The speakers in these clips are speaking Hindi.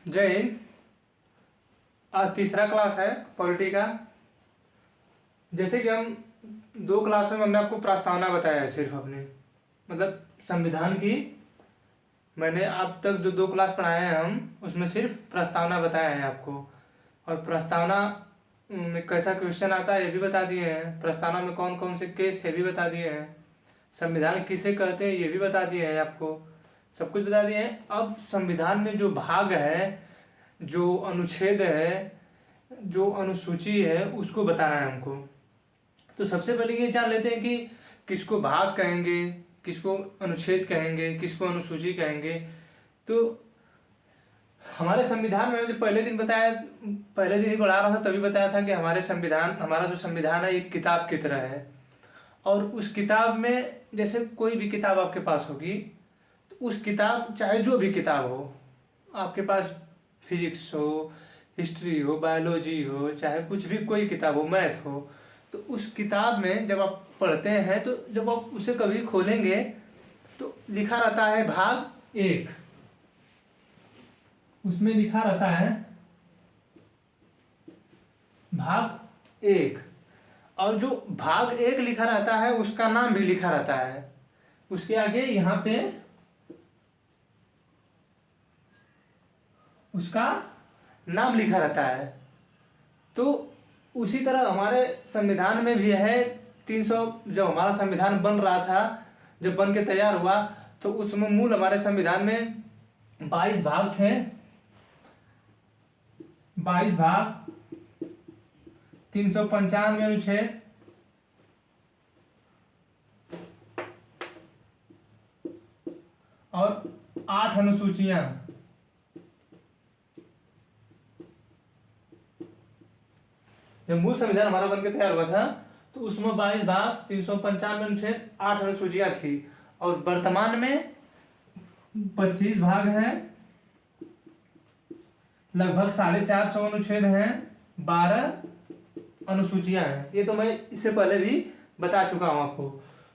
जय हिंद। आज तीसरा क्लास है पॉलिटी का। जैसे कि हम दो क्लासों में हमने आपको प्रस्तावना बताया है, सिर्फ अपने मतलब संविधान की। मैंने अब तक जो दो क्लास पढ़ाए हैं हम उसमें सिर्फ प्रस्तावना बताया है आपको, और प्रस्तावना में कैसा क्वेश्चन आता है ये भी बता दिए हैं। प्रस्तावना में कौन कौन से केस थे भी बता दिए हैं। संविधान किसे कहते हैं ये भी बता दिए हैं आपको, सब कुछ बता दिए हैं। अब संविधान में जो भाग है, जो अनुच्छेद है, जो अनुसूची है, उसको बताना है हमको। तो सबसे पहले ये जान लेते हैं कि किसको भाग कहेंगे, किसको अनुच्छेद कहेंगे, किसको अनुसूची कहेंगे। तो हमारे संविधान में जो पहले दिन बताया, पहले दिन ही पढ़ा रहा था तभी बताया था कि हमारा जो संविधान है एक किताब की तरह है। और उस किताब में जैसे कोई भी किताब आपके पास होगी, तो उस किताब चाहे जो भी किताब हो आपके पास, फिजिक्स हो, हिस्ट्री हो, बायोलॉजी हो, चाहे कुछ भी कोई किताब हो, मैथ हो, तो उस किताब में जब आप पढ़ते हैं तो जब आप उसे कभी खोलेंगे तो लिखा रहता है भाग एक। उसमें लिखा रहता है भाग एक, और जो भाग एक लिखा रहता है उसका नाम भी लिखा रहता है। उसके आगे यहाँ पे उसका नाम लिखा रहता है। तो उसी तरह हमारे संविधान में भी है 300। जब हमारा संविधान बन रहा था, जब बन के तैयार हुआ, तो उसमें मूल हमारे संविधान में 22 भाग थे। 22 भाग, 395 अनुच्छेद, और 8 अनुसूचियां। जब मूल संविधान हमारा बनकर तैयार हुआ था तो उसमें 22 भाग, 395 अनुच्छेद, 8 अनुसूचियां थी। और वर्तमान में 25 भाग हैं, लगभग 450 अनुच्छेद हैं, 12 अनुसूचियां हैं। ये तो मैं इससे पहले भी बता चुका हूं आपको।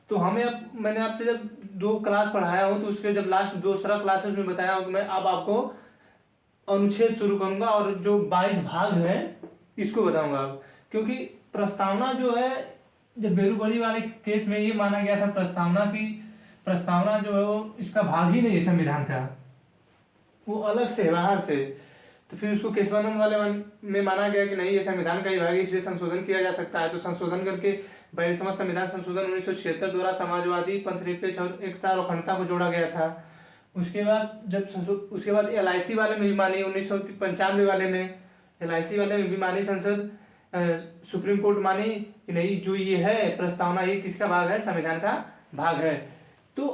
तो मैंने आपसे जब दो क्लास पढ़ाया हूं तो उसके जब लास्ट दूसरा क्लास है उसमें बताया हूं कि मैं अब आपको अनुच्छेद शुरू करूंगा और जो 22 भाग है इसको बताऊंगा। क्योंकि प्रस्तावना जो है, जब बेरूबरी वाले केस में ये माना गया था प्रस्तावना जो है वो इसका भाग ही नहीं है संविधान का, वो अलग से बाहर से। तो फिर उसको केशवानंद वाले में माना गया कि नहीं, ये संविधान का ही भाग है, इसलिए संशोधन किया जा सकता है। तो संशोधन करके 42वां संविधान संशोधन 1976 द्वारा समाजवादी, पंथनिरपेक्ष और एकता और अखंडता को जोड़ा गया था। उसके बाद LIC वाले में भी मानी, 1995 वाले में LIC वाले में भी मानी संसद, सुप्रीम कोर्ट मानी कि नहीं, जो ये है प्रस्तावना ये किसका भाग है, संविधान का भाग है। तो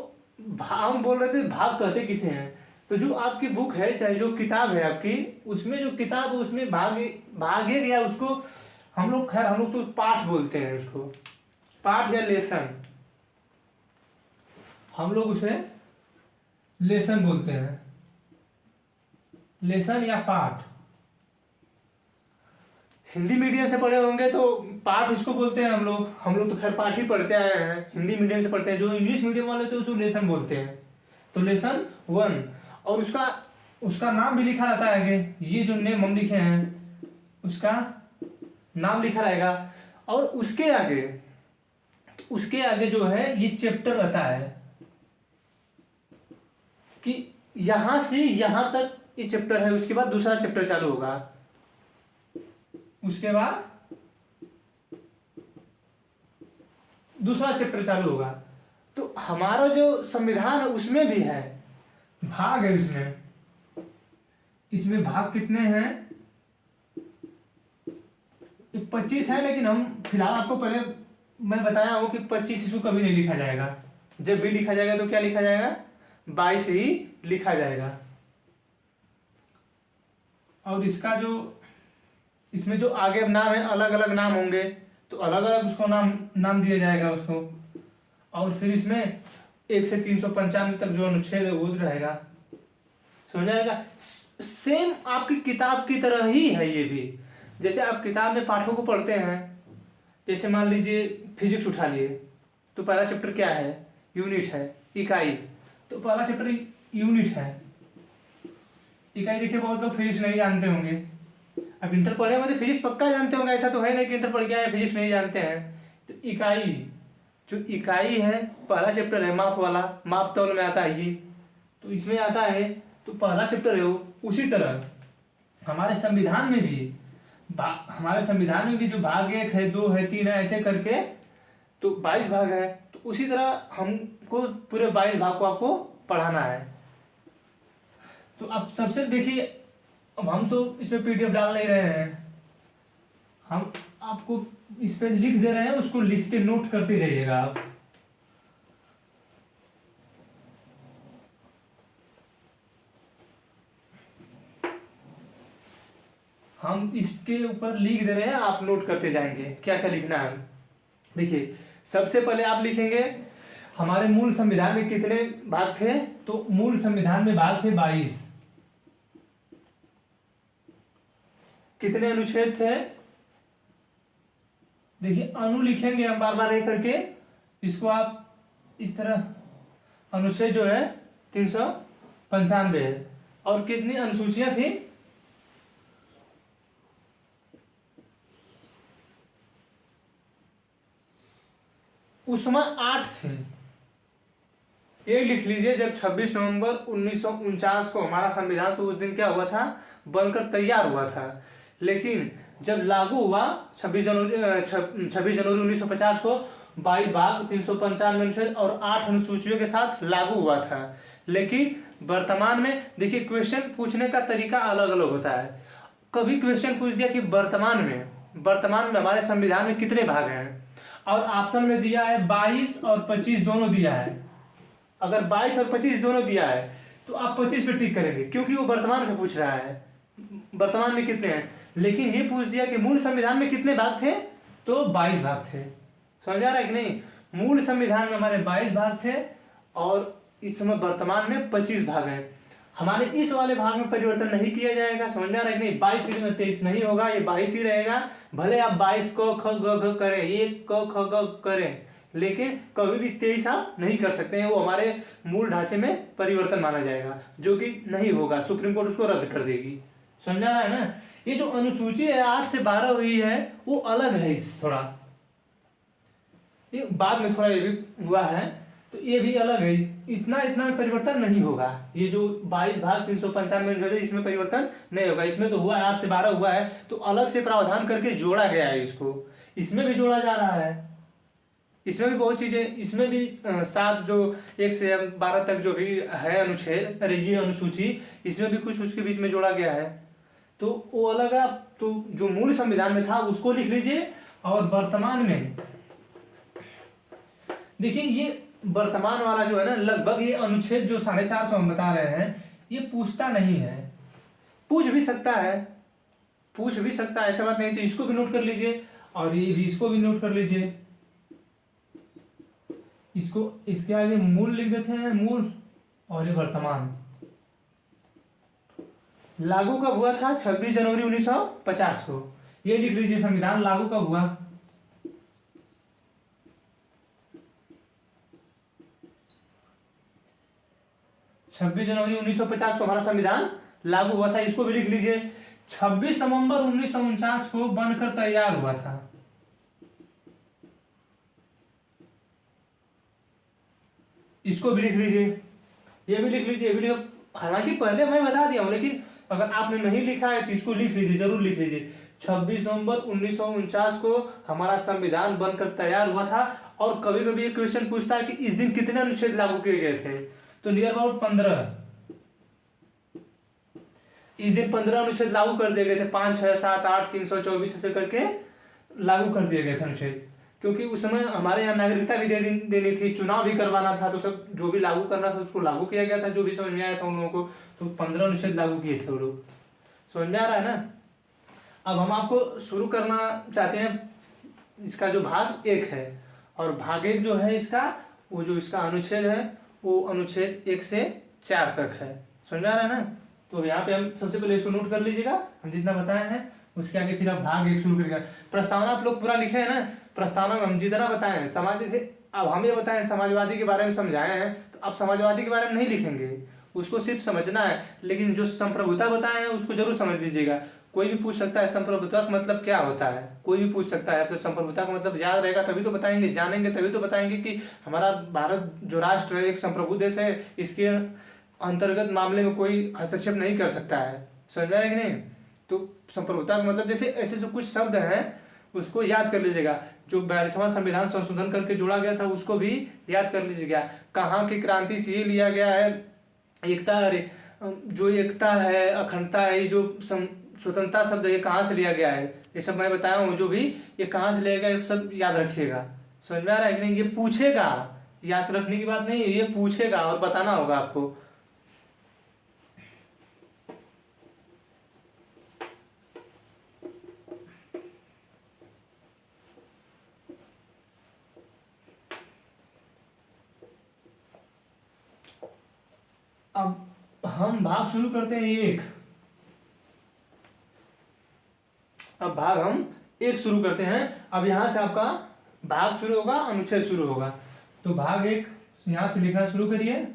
हम बोल रहे थे भाग कहते किसे हैं। तो जो आपकी बुक है, चाहे जो किताब है आपकी, उसमें जो किताब है उसमें भाग एक, या उसको हम लोग तो पाठ बोलते हैं, उसको पाठ या लेसन, हम लोग उसे लेसन बोलते हैं, लेसन या पाठ। हिंदी मीडियम से पढ़े होंगे तो पाठ इसको बोलते हैं हम लोग तो खैर पाठ ही पढ़ते आए हैं, हिंदी मीडियम से पढ़ते हैं। जो इंग्लिश मीडियम वाले तो उसको लेसन बोलते हैं। तो लेसन 1, और उसका नाम भी लिखा रहता है आगे। ये जो नेम हम लिखे हैं उसका नाम लिखा रहेगा। और उसके आगे जो है ये चैप्टर रहता है कि यहां से यहां तक ये चैप्टर है, उसके बाद दूसरा चैप्टर चालू होगा, उसके बाद दूसरा चैप्टर चालू होगा। तो हमारा जो संविधान है उसमें भी है भाग है। इसमें भाग कितने हैं, 25 है। लेकिन हम फिलहाल आपको पहले मैं बताया हूं कि 25 इसको कभी नहीं लिखा जाएगा। जब भी लिखा जाएगा तो क्या लिखा जाएगा, 22 ही लिखा जाएगा। और इसमें जो आगे नाम है अलग अलग नाम होंगे, तो अलग अलग उसको नाम दिया जाएगा उसको। और फिर इसमें 1 से 395 तक जो अनुच्छेद है वो रहेगा, समझ आएगा। सेम आपकी किताब की तरह ही है ये भी। जैसे आप किताब में पाठों को पढ़ते हैं, जैसे मान लीजिए फिजिक्स उठा लिए, तो पहला चैप्टर क्या है, यूनिट है, इकाई। तो पहला चैप्टर यूनिट है। इकाई देखिए, बहुत लोग फिजिक्स नहीं जानते होंगे। अब इंटर पढ़े होंगे तो फिजिक्स पक्का जानते होंगे, ऐसा तो है नहीं कि इंटर पढ़ के आए फिजिक्स नहीं जानते हैं। तो इकाई, जो इकाई है, पहला चैप्टर है माप वाला, माप तौल में आता है ये, तो इसमें आता है, तो पहला चैप्टर है वो। उसी तरह हमारे संविधान में भी जो भाग 1 है, 2 है, 3 है, ऐसे करके तो 22 भाग है। तो उसी तरह हमको पूरे 22 भाग को आपको पढ़ाना है। तो अब सबसे देखिए, अब हम तो इसमें पीडीएफ डाल नहीं रहे हैं, हम आपको इस पे लिख दे रहे हैं, उसको लिखते नोट करते जाइएगा आप। हम इसके ऊपर लिख दे रहे हैं, आप नोट करते जाएंगे क्या क्या लिखना है। देखिए, सबसे पहले आप लिखेंगे हमारे मूल संविधान में कितने भाग थे। तो मूल संविधान में भाग थे 22। कितने अनुच्छेद थे, देखिए अनु लिखेंगे हम बार बार एक करके, इसको आप इस तरह, अनुच्छेद जो है 395 है। और कितनी अनुसूचियां थी, उसमें 8 थे। ये लिख लीजिए, जब 26 नवंबर 1949 को हमारा संविधान, तो उस दिन क्या हुआ था, बनकर तैयार हुआ था। लेकिन जब लागू हुआ 26 जनवरी 1950 को, 22 भाग, 395 अनुच्छेद और 8 अनुसूचियों के साथ लागू हुआ था। लेकिन वर्तमान में देखिए, क्वेश्चन पूछने का तरीका अलग अलग होता है। कभी क्वेश्चन पूछ दिया कि वर्तमान में हमारे संविधान में कितने भाग हैं, और ऑप्शन में दिया है 22 और 25 दोनों दिया है। अगर 22 और 25 दोनों दिया है तो आप 25 पे टिक करेंगे, क्योंकि वो वर्तमान का पूछ रहा है, वर्तमान में कितने हैं। लेकिन ये पूछ दिया कि मूल संविधान में कितने भाग थे, तो 22 भाग थे। समझ आ रहा है कि नहीं, मूल संविधान में हमारे 22 भाग थे, और इस समय वर्तमान में 25 भाग हैं। हमारे इस वाले भाग में परिवर्तन नहीं किया जाएगा। समझ आ रहा है कि नहीं, 22 की जगह 23 नहीं होगा, ये 22 ही रहेगा। भले आप 22 को ख ग घ करें, ये क ख ग करें, लेकिन कभी भी 23 आप नहीं कर सकते हैं, वो हमारे मूल ढांचे में परिवर्तन माना जाएगा, जो कि नहीं होगा, सुप्रीम कोर्ट उसको रद्द कर देगी। समझा है ना। ये जो अनुसूची है 8 से 12 हुई है, वो अलग है, इस थोड़ा ये बाद में थोड़ा ये भी हुआ है, तो ये भी अलग है। इतना परिवर्तन नहीं होगा। ये जो 22 भाग 395 जो है, इसमें परिवर्तन नहीं होगा। इसमें तो हुआ है 8 से 12 हुआ है, तो अलग से प्रावधान करके जोड़ा गया है इसको। इसमें भी जोड़ा जा रहा है, इसमें भी बहुत चीजें, इसमें भी 7 जो 1 से 12 तक जो भी है अनुच्छेद, अरे ये अनुसूची, इसमें भी कुछ उसके बीच में जोड़ा गया है, तो वो अलग है। तो जो मूल संविधान में था उसको लिख लीजिए। और वर्तमान में देखिए, ये वर्तमान वाला जो है ना, लगभग ये अनुच्छेद जो 450 हम बता रहे हैं, ये पूछता नहीं है। पूछ भी सकता है, ऐसा बात नहीं। तो इसको भी नोट कर लीजिए, और ये भी, इसको भी नोट कर लीजिए। इसको, इसके आगे मूल लिख देते हैं, मूल, और ये वर्तमान। लागू कब हुआ था, 26 जनवरी 1950 को। ये लिख लीजिए, संविधान लागू कब हुआ, 26 जनवरी 1950 को हमारा संविधान लागू हुआ था। इसको भी लिख लीजिए, 26 नवंबर 1949 को बनकर तैयार हुआ था। इसको भी लिख लीजिए, ये भी लिख लीजिए, ये भी लिख, हालांकि पहले मैं बता दिया हूं, लेकिन अगर आपने नहीं लिखा है तो इसको लिख लीजिए, जरूर लिख लीजिए। 26 नवंबर 1949 को हमारा संविधान बनकर तैयार हुआ था। और कभी कभी ये क्वेश्चन पूछता है कि इस दिन कितने अनुच्छेद लागू किए गए थे, तो नियर अबाउट 15। इस दिन 15 अनुच्छेद लागू कर दिए गए थे, 5, 6, 7, 8, 324 ऐसे करके लागू कर दिए गए थे अनुच्छेद। क्योंकि उस समय हमारे यहाँ नागरिकता भी देनी थी, चुनाव भी करवाना था, तो सब जो भी लागू करना था उसको लागू किया गया था, जो भी समझ में आया था उन लोगों को। तो 15 अनुच्छेद लागू किए थे वो लोग। समझ में आ रहा है ना। अब हम आपको शुरू करना चाहते हैं, इसका जो भाग 1 है, और भाग 1 जो है इसका, वो जो इसका अनुच्छेद है, वो अनुच्छेद 1 से 4 तक है। समझ में आ रहा है ना। तो यहाँ पे हम सबसे पहले इसको नोट कर लीजिएगा, हम जितना बताए हैं, उसके आगे फिर आप भाग 1 शुरू करिएगा। प्रस्तावना आप लोग पूरा लिखे हैं ना, प्रस्तावना में हम जितना बताए हैं, समाज जैसे अब हम ये बताएं समाजवादी के बारे में समझाए हैं, तो आप समाजवादी के बारे में नहीं लिखेंगे, उसको सिर्फ समझना है, लेकिन जो संप्रभुता बताए हैं उसको जरूर समझ लीजिएगा। कोई भी पूछ सकता है संप्रभुता का मतलब क्या होता है, कोई भी पूछ सकता है। तो संप्रभुता का मतलब याद रहेगा तभी तो बताएंगे, जानेंगे तभी तो बताएंगे कि हमारा भारत जो राष्ट्र है एक संप्रभु देश है, इसके अंतर्गत मामले में कोई हस्तक्षेप नहीं कर सकता है। समझ में आया कि नहीं? तो संप्रभुता का मतलब जैसे ऐसे जो कुछ शब्द हैं उसको याद कर लीजिएगा। जो 42वां संविधान संशोधन करके जोड़ा गया था उसको भी याद कर लीजिएगा। कहाँ की क्रांति से ये लिया गया है, एकता, अरे जो एकता है, अखंडता है, ये जो स्वतंत्रता शब्द ये कहाँ से लिया गया है, ये सब मैं बताया हूँ जो भी, ये कहाँ से लिया गया ये सब याद रखिएगा। समझ में आ रहा है कि नहीं? ये पूछेगा, याद रखने की बात नहीं है, ये पूछेगा और बताना होगा आपको। अब हम भाग शुरू करते हैं एक। अब भाग हम एक शुरू करते हैं। अब यहां से आपका भाग शुरू होगा, अनुच्छेद शुरू होगा। तो भाग एक यहां से लिखना शुरू करिए।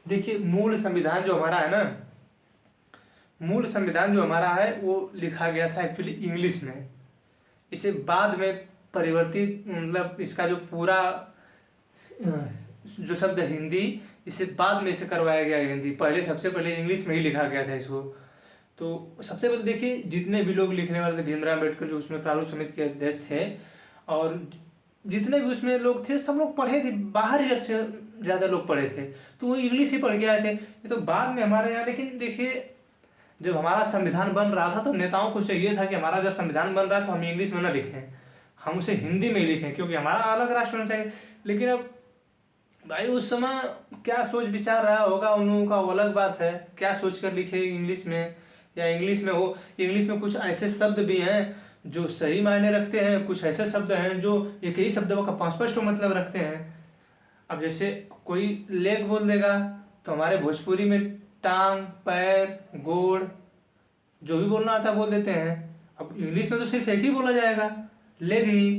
देखिए मूल संविधान जो हमारा है ना, मूल संविधान जो हमारा है वो लिखा गया था एक्चुअली इंग्लिश में। इसे बाद में परिवर्तित, मतलब इसका जो पूरा जो शब्द हिंदी, इसे बाद में इसे करवाया गया हिंदी। पहले सबसे पहले इंग्लिश में ही लिखा गया था इसको। तो सबसे पहले देखिए जितने भी लोग लिखने वाले थे, भीमराव अम्बेडकर जो उसमें प्रारूप समिति के अध्यक्ष थे, और जितने भी उसमें लोग थे सब लोग पढ़े थे, बाहरी अक्षर ज़्यादा लोग पढ़े थे, तो वो इंग्लिश ही पढ़ के आए थे। ये तो बाद में हमारे यहाँ, लेकिन देखिए जब हमारा संविधान बन रहा था तो नेताओं को चाहिए था कि हमारा जब संविधान बन रहा है तो हम इंग्लिश में ना लिखें, हम उसे हिंदी में ही लिखें, क्योंकि हमारा अलग राष्ट्र होना चाहिए। लेकिन अब भाई उस समय क्या सोच विचार रहा होगा उन लोगों का, वो अलग बात है, क्या सोच कर लिखे इंग्लिश में, या इंग्लिश में हो। इंग्लिश में कुछ ऐसे शब्द भी हैं जो सही मायने रखते हैं, कुछ ऐसे शब्द हैं जो एक ही शब्द का 5-5 मतलब रखते हैं। अब जैसे कोई लेग बोल देगा तो हमारे भोजपुरी में टांग, पैर, गोड़, जो भी बोलना आता है बोल देते हैं। अब इंग्लिश में तो सिर्फ एक ही बोला जाएगा, लेग ही।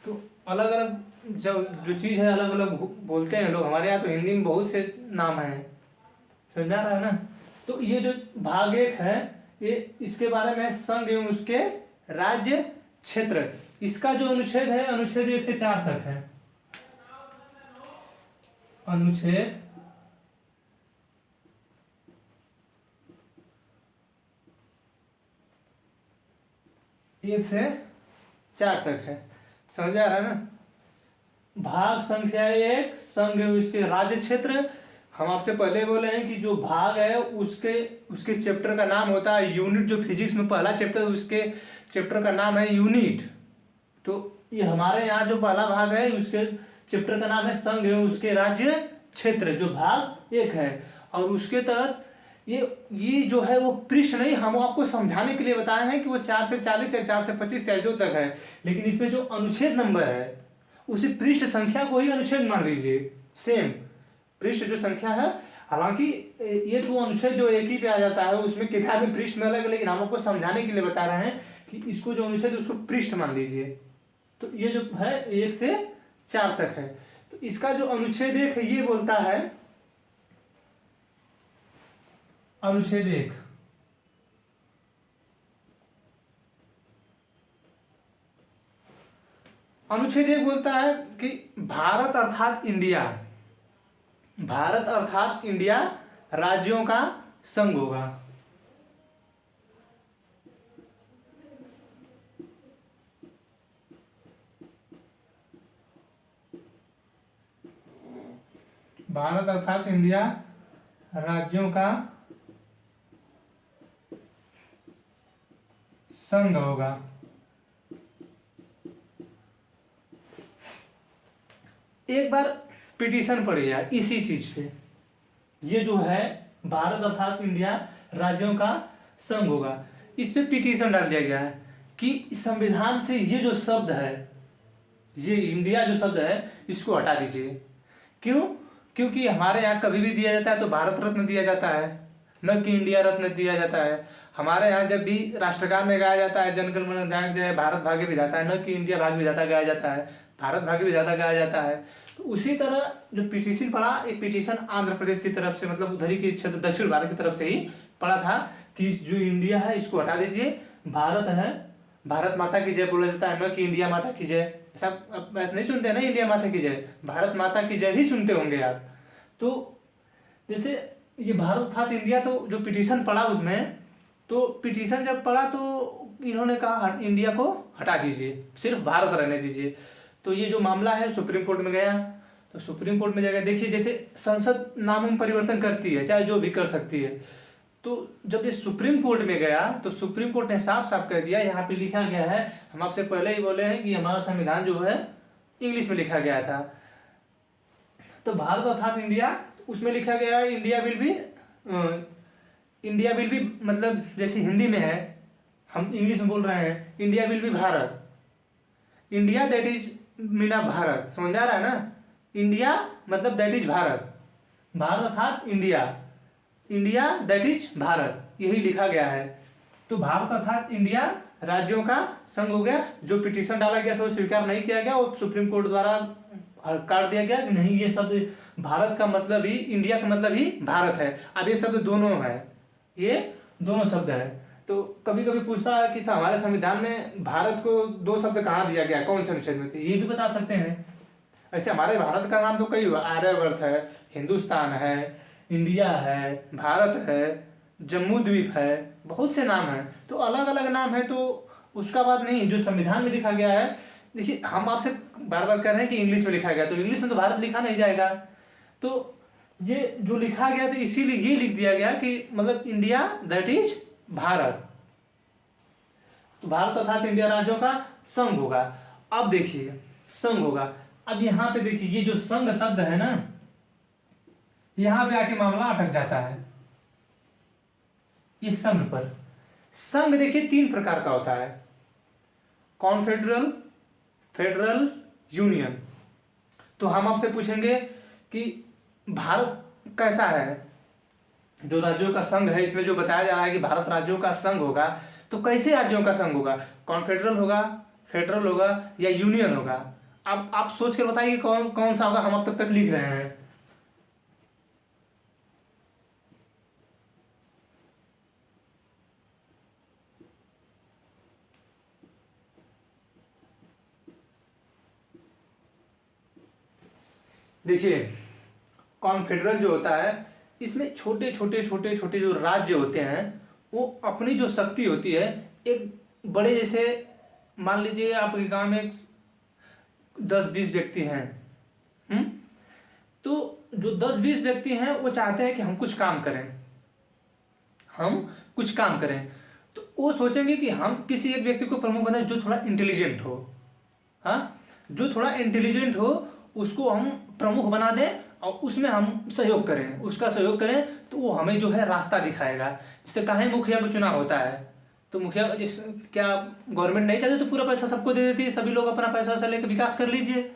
तो अलग अलग जो चीज़ है अलग अलग बोलते हैं लोग। हमारे यहाँ तो हिंदी में बहुत से नाम हैं, समझ में आ रहा है ना? तो ये जो भाग एक है ये इसके बारे में संघ एवं उसके राज्य क्षेत्र, इसका जो अनुच्छेद है अनुच्छेद 1 से 4 तक है। अनुच्छेद 1 से 4 तक है, समझ आ रहा है ना? भाग संख्या 1 संघ एवं उसके राज्य क्षेत्र। हम आपसे पहले बोले हैं कि जो भाग है उसके उसके चैप्टर का नाम होता है यूनिट। जो फिजिक्स में पहला चैप्टर उसके चैप्टर का नाम है यूनिट। तो ये हमारे यहाँ जो पहला भाग है उसके चैप्टर का नाम है संघ एवं उसके राज्य क्षेत्र, जो भाग 1 है। और उसके तहत ये जो है वो पृष्ठ नहीं, हम आपको समझाने के लिए बताए हैं कि वो 4 से 40 या 4 से 25 चाहे जो तक है, लेकिन इसमें जो अनुच्छेद नंबर है उसी पृष्ठ संख्या को ही अनुच्छेद मान लीजिए। सेम पृष्ठ जो संख्या है, हालांकि ये तो अनुच्छेद जो एक ही पे आ जाता है उसमें किताब में पृष्ठ में अलग, लेकिन हम आपको समझाने के लिए बता रहे हैं कि इसको जो अनुच्छेद उसको पृष्ठ मान लीजिए। तो ये जो है 1 से 4 तक है। तो इसका जो अनुच्छेद 1 है ये बोलता है, अनुच्छेद 1 अनुच्छेद 1 बोलता है कि भारत अर्थात इंडिया, भारत अर्थात इंडिया राज्यों का संघ होगा। भारत अर्थात इंडिया राज्यों का संघ होगा। एक बार पिटीशन पड़ गया इसी चीज पे, ये जो है भारत अर्थात इंडिया राज्यों का संघ होगा, इस पे पिटीशन डाल दिया गया है कि संविधान से ये जो शब्द है ये इंडिया जो शब्द है इसको हटा दीजिए। क्यों? क्योंकि हमारे यहाँ कभी भी दिया जाता है तो भारत रत्न दिया जाता है, न कि इंडिया रत्न दिया जाता है। हमारे यहाँ जब भी राष्ट्रगान में गाया जाता है जन गण मन अधिनायक जय भारत भाग्य विधाता है, न कि इंडिया भाग्य विधाता गाया जाता है, भारत भाग्य विधाता गाया जाता है। तो उसी तरह जो पिटीशन पड़ा, एक पिटीशन आंध्र प्रदेश की तरफ से, मतलब उधर ही के क्षेत्र दक्षिण भारत की तरफ से ही पड़ा था कि जो इंडिया है इसको हटा दीजिए, भारत है, भारत माता की जय बोला जाता है, न कि इंडिया माता की जय। ऐसा आप नहीं सुनते हैं ना, इंडिया माता की जय, भारत माता की जय ही सुनते होंगे आप। तो जैसे ये भारत था इंडिया, तो जो पिटीशन पड़ा उसमें, तो पिटीशन जब पड़ा तो इन्होंने कहा इंडिया को हटा दीजिए, सिर्फ भारत रहने दीजिए। तो ये जो मामला है सुप्रीम कोर्ट में गया, तो सुप्रीम कोर्ट में जाकर देखिए, जैसे संसद नाम में परिवर्तन करती है, चाहे जो भी कर सकती है। तो जब ये सुप्रीम कोर्ट में गया तो सुप्रीम कोर्ट ने साफ साफ कह दिया, यहाँ पे लिखा गया है, हम आपसे पहले ही बोले हैं कि हमारा संविधान जो है इंग्लिश में लिखा गया था। तो भारत अर्थात इंडिया, उसमें लिखा गया है इंडिया विल बी, मतलब जैसे हिंदी में है, हम इंग्लिश में बोल रहे हैं, India will be Bharat, India that is Meena Bharat, समझ आ रहा है ना। इंडिया मतलब दैट इज भारत, भारत अर्थात India, India that is Bharat, यही लिखा गया है। तो भारत अर्थात इंडिया राज्यों का संघ हो गया। जो पिटीशन डाला गया था वो स्वीकार नहीं किया गया, और सुप्रीम कोर्ट द्वारा काट दिया गया कि नहीं, ये शब्द भारत का मतलब ही, इंडिया का मतलब ही भारत है। अब ये शब्द दोनों है, ये दोनों शब्द है। तो कभी कभी पूछता है कि हमारे संविधान में भारत को दो शब्द कहाँ दिया गया, कौन से अनुच्छेद में थे, ये भी बता सकते हैं। ऐसे हमारे भारत का नाम तो कई हुआ, आर्यवर्त है, हिंदुस्तान है, इंडिया है, भारत है, जम्मू द्वीप है, बहुत से नाम हैं। तो अलग अलग नाम है, तो उसका बात नहीं, जो संविधान में लिखा गया है। देखिए हम आपसे बार बार कह रहे हैं कि इंग्लिश में लिखा गया, तो इंग्लिश में तो भारत लिखा नहीं जाएगा। तो ये जो लिखा गया तो इसीलिए ये लिख दिया गया कि मतलब इंडिया दैट इज भारत, तो भारत अर्थात इंडिया राज्यों का संघ होगा। अब देखिए संघ होगा, अब यहाँ पे देखिए ये जो संघ शब्द है ना, यहां पे आके मामला अटक जाता है। ये संघ पर, संघ देखिए तीन प्रकार का होता है, कॉन्फेडरल, फेडरल, यूनियन। तो हम आपसे पूछेंगे कि भारत कैसा है, जो राज्यों का संघ है, इसमें जो बताया जा रहा है कि भारत राज्यों का संघ होगा, तो कैसे राज्यों का संघ होगा, कॉन्फेडरल होगा, फेडरल होगा या यूनियन होगा। अब आप सोच कर बताइए कौन कौन सा होगा, हम अब तक लिख रहे हैं। देखिए कॉन्फेडरल जो होता है, इसमें छोटे छोटे छोटे छोटे जो राज्य होते हैं, वो अपनी जो शक्ति होती है, एक बड़े, जैसे मान लीजिए आपके गांव में 10-20 व्यक्ति हैं, तो जो 10-20 व्यक्ति हैं वो चाहते हैं कि हम कुछ काम करें, हम कुछ काम करें। तो वो सोचेंगे कि हम किसी एक व्यक्ति को प्रमुख बनाए जो थोड़ा इंटेलिजेंट हो, हाँ, जो थोड़ा इंटेलिजेंट हो उसको हम प्रमुख बना दें और उसमें हम सहयोग करें, उसका सहयोग करें, तो वो हमें जो है रास्ता दिखाएगा। जैसे कहीं मुखिया को चुनाव होता है, तो मुखिया जिस, क्या गवर्नमेंट नहीं चाहती तो पूरा पैसा सबको दे देती है, सभी लोग अपना पैसा वैसा लेकर विकास कर लीजिए।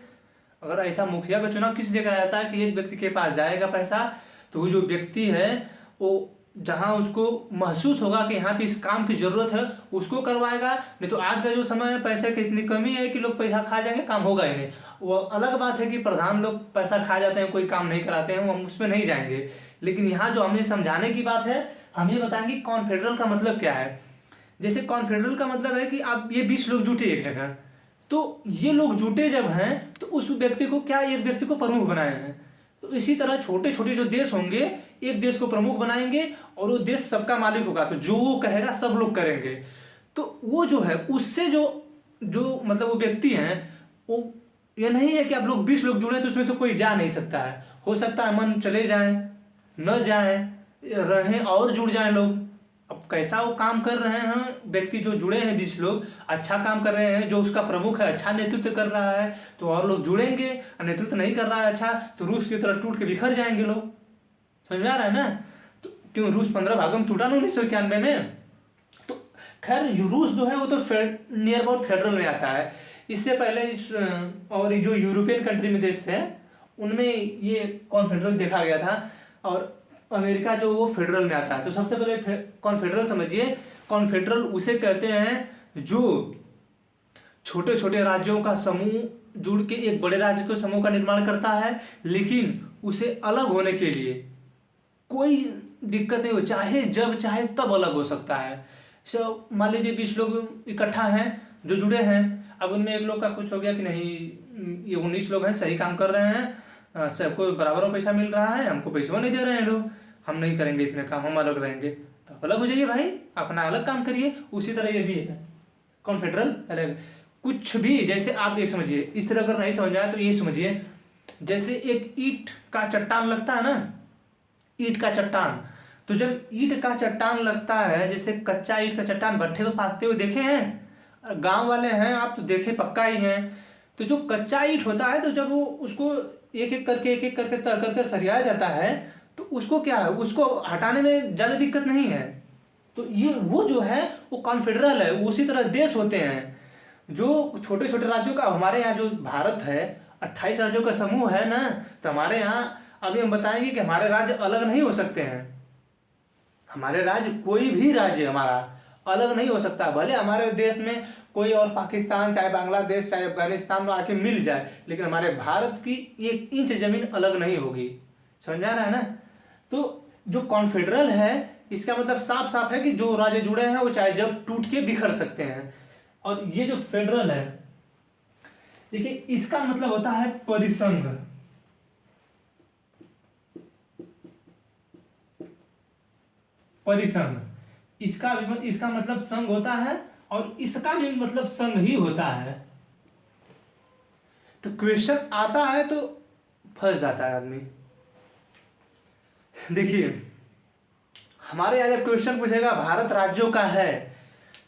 अगर ऐसा मुखिया का चुनाव किस जगह रहता है कि एक व्यक्ति के पास जाएगा पैसा, तो वो जो व्यक्ति है वो जहाँ उसको महसूस होगा कि यहाँ पे इस काम की ज़रूरत है उसको करवाएगा। नहीं तो आज का जो समय है पैसे की इतनी कमी है कि लोग पैसा खा जाएंगे, काम होगा ही नहीं। वो अलग बात है कि प्रधान लोग पैसा खा जाते हैं, कोई काम नहीं कराते हैं, हम उस पर नहीं जाएंगे। लेकिन यहाँ जो हमें समझाने की बात है, हम ये बताएंगे कॉन्फेडरल का मतलब क्या है। जैसे कॉन्फेडरल का मतलब है कि आप ये 20 लोग जुटे एक जगह, तो ये लोग जुटे जब हैं तो उस व्यक्ति को क्या, एक व्यक्ति को प्रमुख बनाए हैं। तो इसी तरह छोटे छोटे जो देश होंगे एक देश को प्रमुख बनाएंगे और वो देश सबका मालिक होगा, तो जो वो कहेगा सब लोग करेंगे। तो वो जो है उससे जो जो मतलब वो व्यक्ति हैं, वो ये नहीं है कि आप लोग 20 लोग जुड़े तो उसमें से कोई जा नहीं सकता है, हो सकता है मन चले जाएं, न जाएं, रहें और जुड़ जाएं लोग। अब कैसा वो काम कर रहे हैं व्यक्ति जो जुड़े हैं 20 लोग, अच्छा काम कर रहे हैं, जो उसका प्रमुख है अच्छा नेतृत्व कर रहा है, तो और लोग जुड़ेंगे। और नेतृत्व नहीं कर रहा है अच्छा, तो रूस की तरह टूट के बिखर जाएंगे लोग। समझ में आ रहा है ना। तो क्यों रूस 15 भागों में टूटा ना 1991 में। तो खैर रूस जो है वो तो नियर अबाउट फेडरल में आता है। इससे पहले और ये जो यूरोपियन कंट्री में देश थे उनमें ये कॉन्फेडरल देखा गया था, और अमेरिका जो वो फेडरल में आता है। तो सबसे पहले कॉन्फेडरल समझिए, कॉन्फेडरल उसे कहते हैं जो छोटे छोटे राज्यों का समूह जुड़ के एक बड़े राज्य के समूह का निर्माण करता है, लेकिन उसे अलग होने के लिए कोई दिक्कत नहीं हो, चाहे जब चाहे तब अलग हो सकता है। सब मान लीजिए 20 लोग इकट्ठा हैं जो जुड़े हैं, अब उनमें एक लोग का कुछ हो गया कि नहीं ये 19 लोग हैं सही काम कर रहे हैं, सबको बराबर पैसा मिल रहा है, हमको पैसा नहीं दे रहे हैं लोग, हम नहीं करेंगे इसमें काम, हम अलग रहेंगे। तो अलग हो जाइए भाई, अपना अलग काम करिए। उसी तरह ये भी है कॉन्फेडरल अलग। कुछ भी जैसे आप एक समझिए, इस तरह अगर नहीं समझ आया तो ये समझिए, जैसे एक ईंट का चट्टान लगता है ना, ईंट का चट्टान, तो जब ईंट का चट्टान लगता है, जैसे कच्चा ईंट का चट्टान भट्ठे में पाकते हुए देखे हैं, गांव वाले हैं आप तो देखे पक्का ही हैं। तो जो कच्चा ईंट होता है, तो जब वो उसको एक एक करके तर करके सरियाया जाता है, तो उसको क्या है, उसको हटाने में ज़्यादा दिक्कत नहीं है। तो ये वो जो है वो कॉन्फेडरल है। उसी तरह देश होते हैं जो छोटे छोटे राज्यों का, हमारे यहाँ जो भारत है 28 राज्यों का समूह है ना, तो हमारे यहाँ अभी हम बताएंगे कि हमारे राज्य अलग नहीं हो सकते हैं। हमारे राज्य, कोई भी राज्य हमारा अलग नहीं हो सकता, भले हमारे देश में कोई और पाकिस्तान चाहे बांग्लादेश चाहे अफगानिस्तान में आके मिल जाए, लेकिन हमारे भारत की 1 इंच जमीन अलग नहीं होगी। समझ में आ रहा है ना। तो जो कॉन्फेडरल है इसका मतलब साफ साफ है कि जो राज्य जुड़े हैं वो चाहे जब टूट के बिखर सकते हैं। और ये जो फेडरल है, देखिए इसका मतलब होता है परिसंघ। परिसंघ, इसका मतलब संघ होता है, और इसका भी मतलब संघ ही होता है। तो क्वेश्चन आता है तो फंस जाता है आदमी। देखिए हमारे यहाँ जब क्वेश्चन पूछेगा भारत राज्यों का है,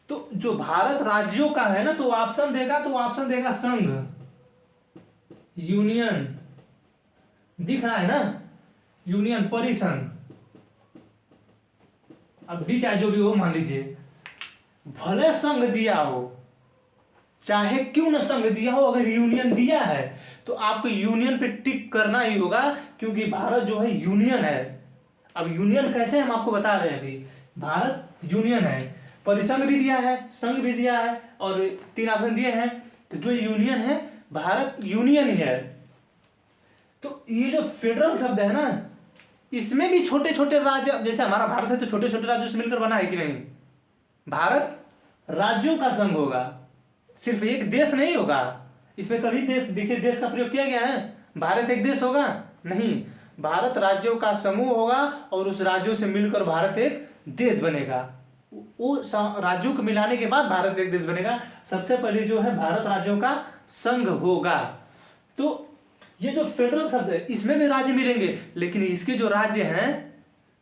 तो जो भारत राज्यों का है ना, तो ऑप्शन देगा, तो ऑप्शन देगा संघ, यूनियन, दिख रहा है ना, यूनियन, परिसंघ। अब डी चाहे जो भी हो मान लीजिए, भले संघ दिया हो चाहे क्यों ना संघ दिया हो, अगर यूनियन दिया है तो आपको यूनियन पे टिक करना ही होगा, क्योंकि भारत जो है यूनियन है। अब यूनियन कैसे हम आपको बता रहे हैं, अभी भारत यूनियन है, परिसंघ भी दिया है, संघ भी दिया है, और 3 ऑप्शन दिए हैं। तो जो यूनियन है, भारत यूनियन ही है। तो ये जो फेडरल शब्द है ना, इसमें भी छोटे छोटे राज्य, जैसे हमारा भारत है तो छोटे छोटे राज्यों से मिलकर बना है कि नहीं। भारत राज्यों का संघ होगा, सिर्फ एक देश नहीं होगा। इसमें कभी देखिए देश का प्रयोग किया गया है, भारत एक देश होगा नहीं, भारत राज्यों का समूह होगा, और उस राज्यों से मिलकर भारत एक देश बनेगा। वो राज्यों को मिलाने के बाद भारत एक देश बनेगा। सबसे पहले जो है भारत राज्यों का संघ होगा। तो ये जो फेडरल शब्द है इसमें भी राज्य मिलेंगे, लेकिन इसके जो राज्य हैं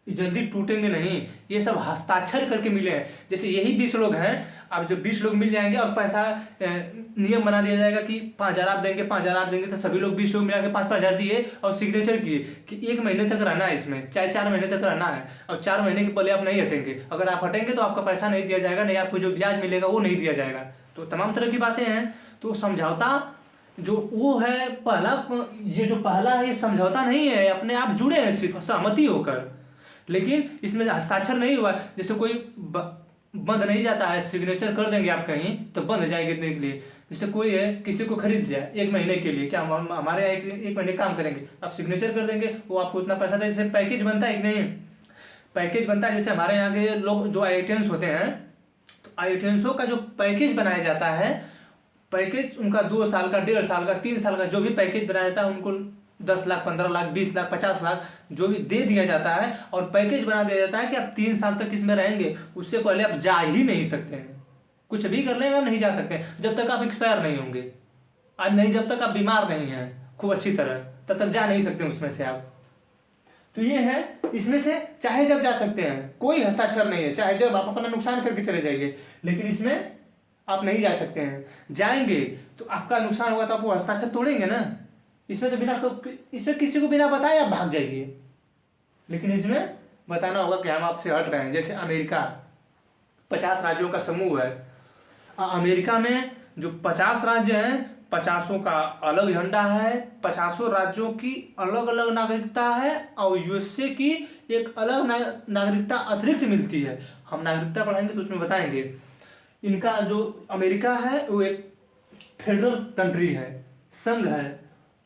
जल्दी टूटेंगे नहीं, ये सब हस्ताक्षर करके मिले हैं। जैसे यही 20 लोग हैं, अब जब 20 लोग मिल जाएंगे और पैसा नियम बना दिया जाएगा कि 5,000 आप देंगे, 5,000 आप देंगे, तो सभी लोग 20 लोग मिला के 5,000 दिए और सिग्नेचर किए कि 1 महीने तक रहना है इसमें, चाहे 4 महीने तक रहना है, और 4 महीने के पहले आप नहीं हटेंगे। अगर आप हटेंगे तो आपका पैसा नहीं दिया जाएगा, नहीं आपको जो ब्याज मिलेगा वो नहीं दिया जाएगा। तो तमाम तरह की बातें हैं। तो समझौता जो वो है पहला, ये जो पहला है ये समझौता नहीं है, अपने आप जुड़े हैं सिर्फ सहमति होकर, लेकिन इसमें हस्ताक्षर नहीं हुआ। जैसे कोई बंद नहीं जाता है, सिग्नेचर कर देंगे आप कहीं तो बंद जाएंगे देने के लिए। जैसे कोई है किसी को खरीद लिया 1 महीने के लिए, क्या हम हमारे यहाँ एक महीने काम करेंगे, आप सिग्नेचर कर देंगे, वो आपको उतना पैसा दे। जैसे पैकेज बनता है कि नहीं, पैकेज बनता है। जैसे हमारे यहाँ के लोग जो IITians होते हैं, तो IITians का जो पैकेज बनाया जाता है, पैकेज उनका 2 साल का, 1.5 साल का, 3 साल का जो भी पैकेज बनाया जाता है, उनको 10 लाख, 15 लाख, 20 लाख, 50 लाख जो भी दे दिया जाता है, और पैकेज बना दिया जाता है कि आप 3 साल तक इसमें रहेंगे, उससे पहले आप जा ही नहीं सकते हैं। कुछ भी कर लेंगे आप नहीं जा सकते जब तक आप एक्सपायर नहीं होंगे, आज नहीं, जब तक आप बीमार नहीं हैं खूब अच्छी तरह, तब तक जा नहीं सकते उसमें से आप। तो ये है, इसमें से चाहे जब जा सकते हैं, कोई हस्ताक्षर नहीं है, चाहे जब आप अपना नुकसान करके चले जाइए, लेकिन इसमें आप नहीं जा सकते हैं। जाएंगे तो आपका नुकसान होगा तो आप वो हस्ताक्षर तोड़ेंगे ना। इसमें तो इसमें किसी को बिना बताए आप भाग जाइए, लेकिन इसमें बताना होगा कि हम आपसे हट रहे हैं। जैसे अमेरिका 50 राज्यों का समूह है, अमेरिका में जो 50 राज्य हैं, 50 का अलग झंडा है, 50 राज्यों की अलग अलग नागरिकता है और यूएसए की एक अलग नागरिकता अतिरिक्त मिलती है। हम नागरिकता पढ़ाएंगे तो उसमें बताएंगे। इनका जो अमेरिका है वो एक फेडरल कंट्री है, संघ है,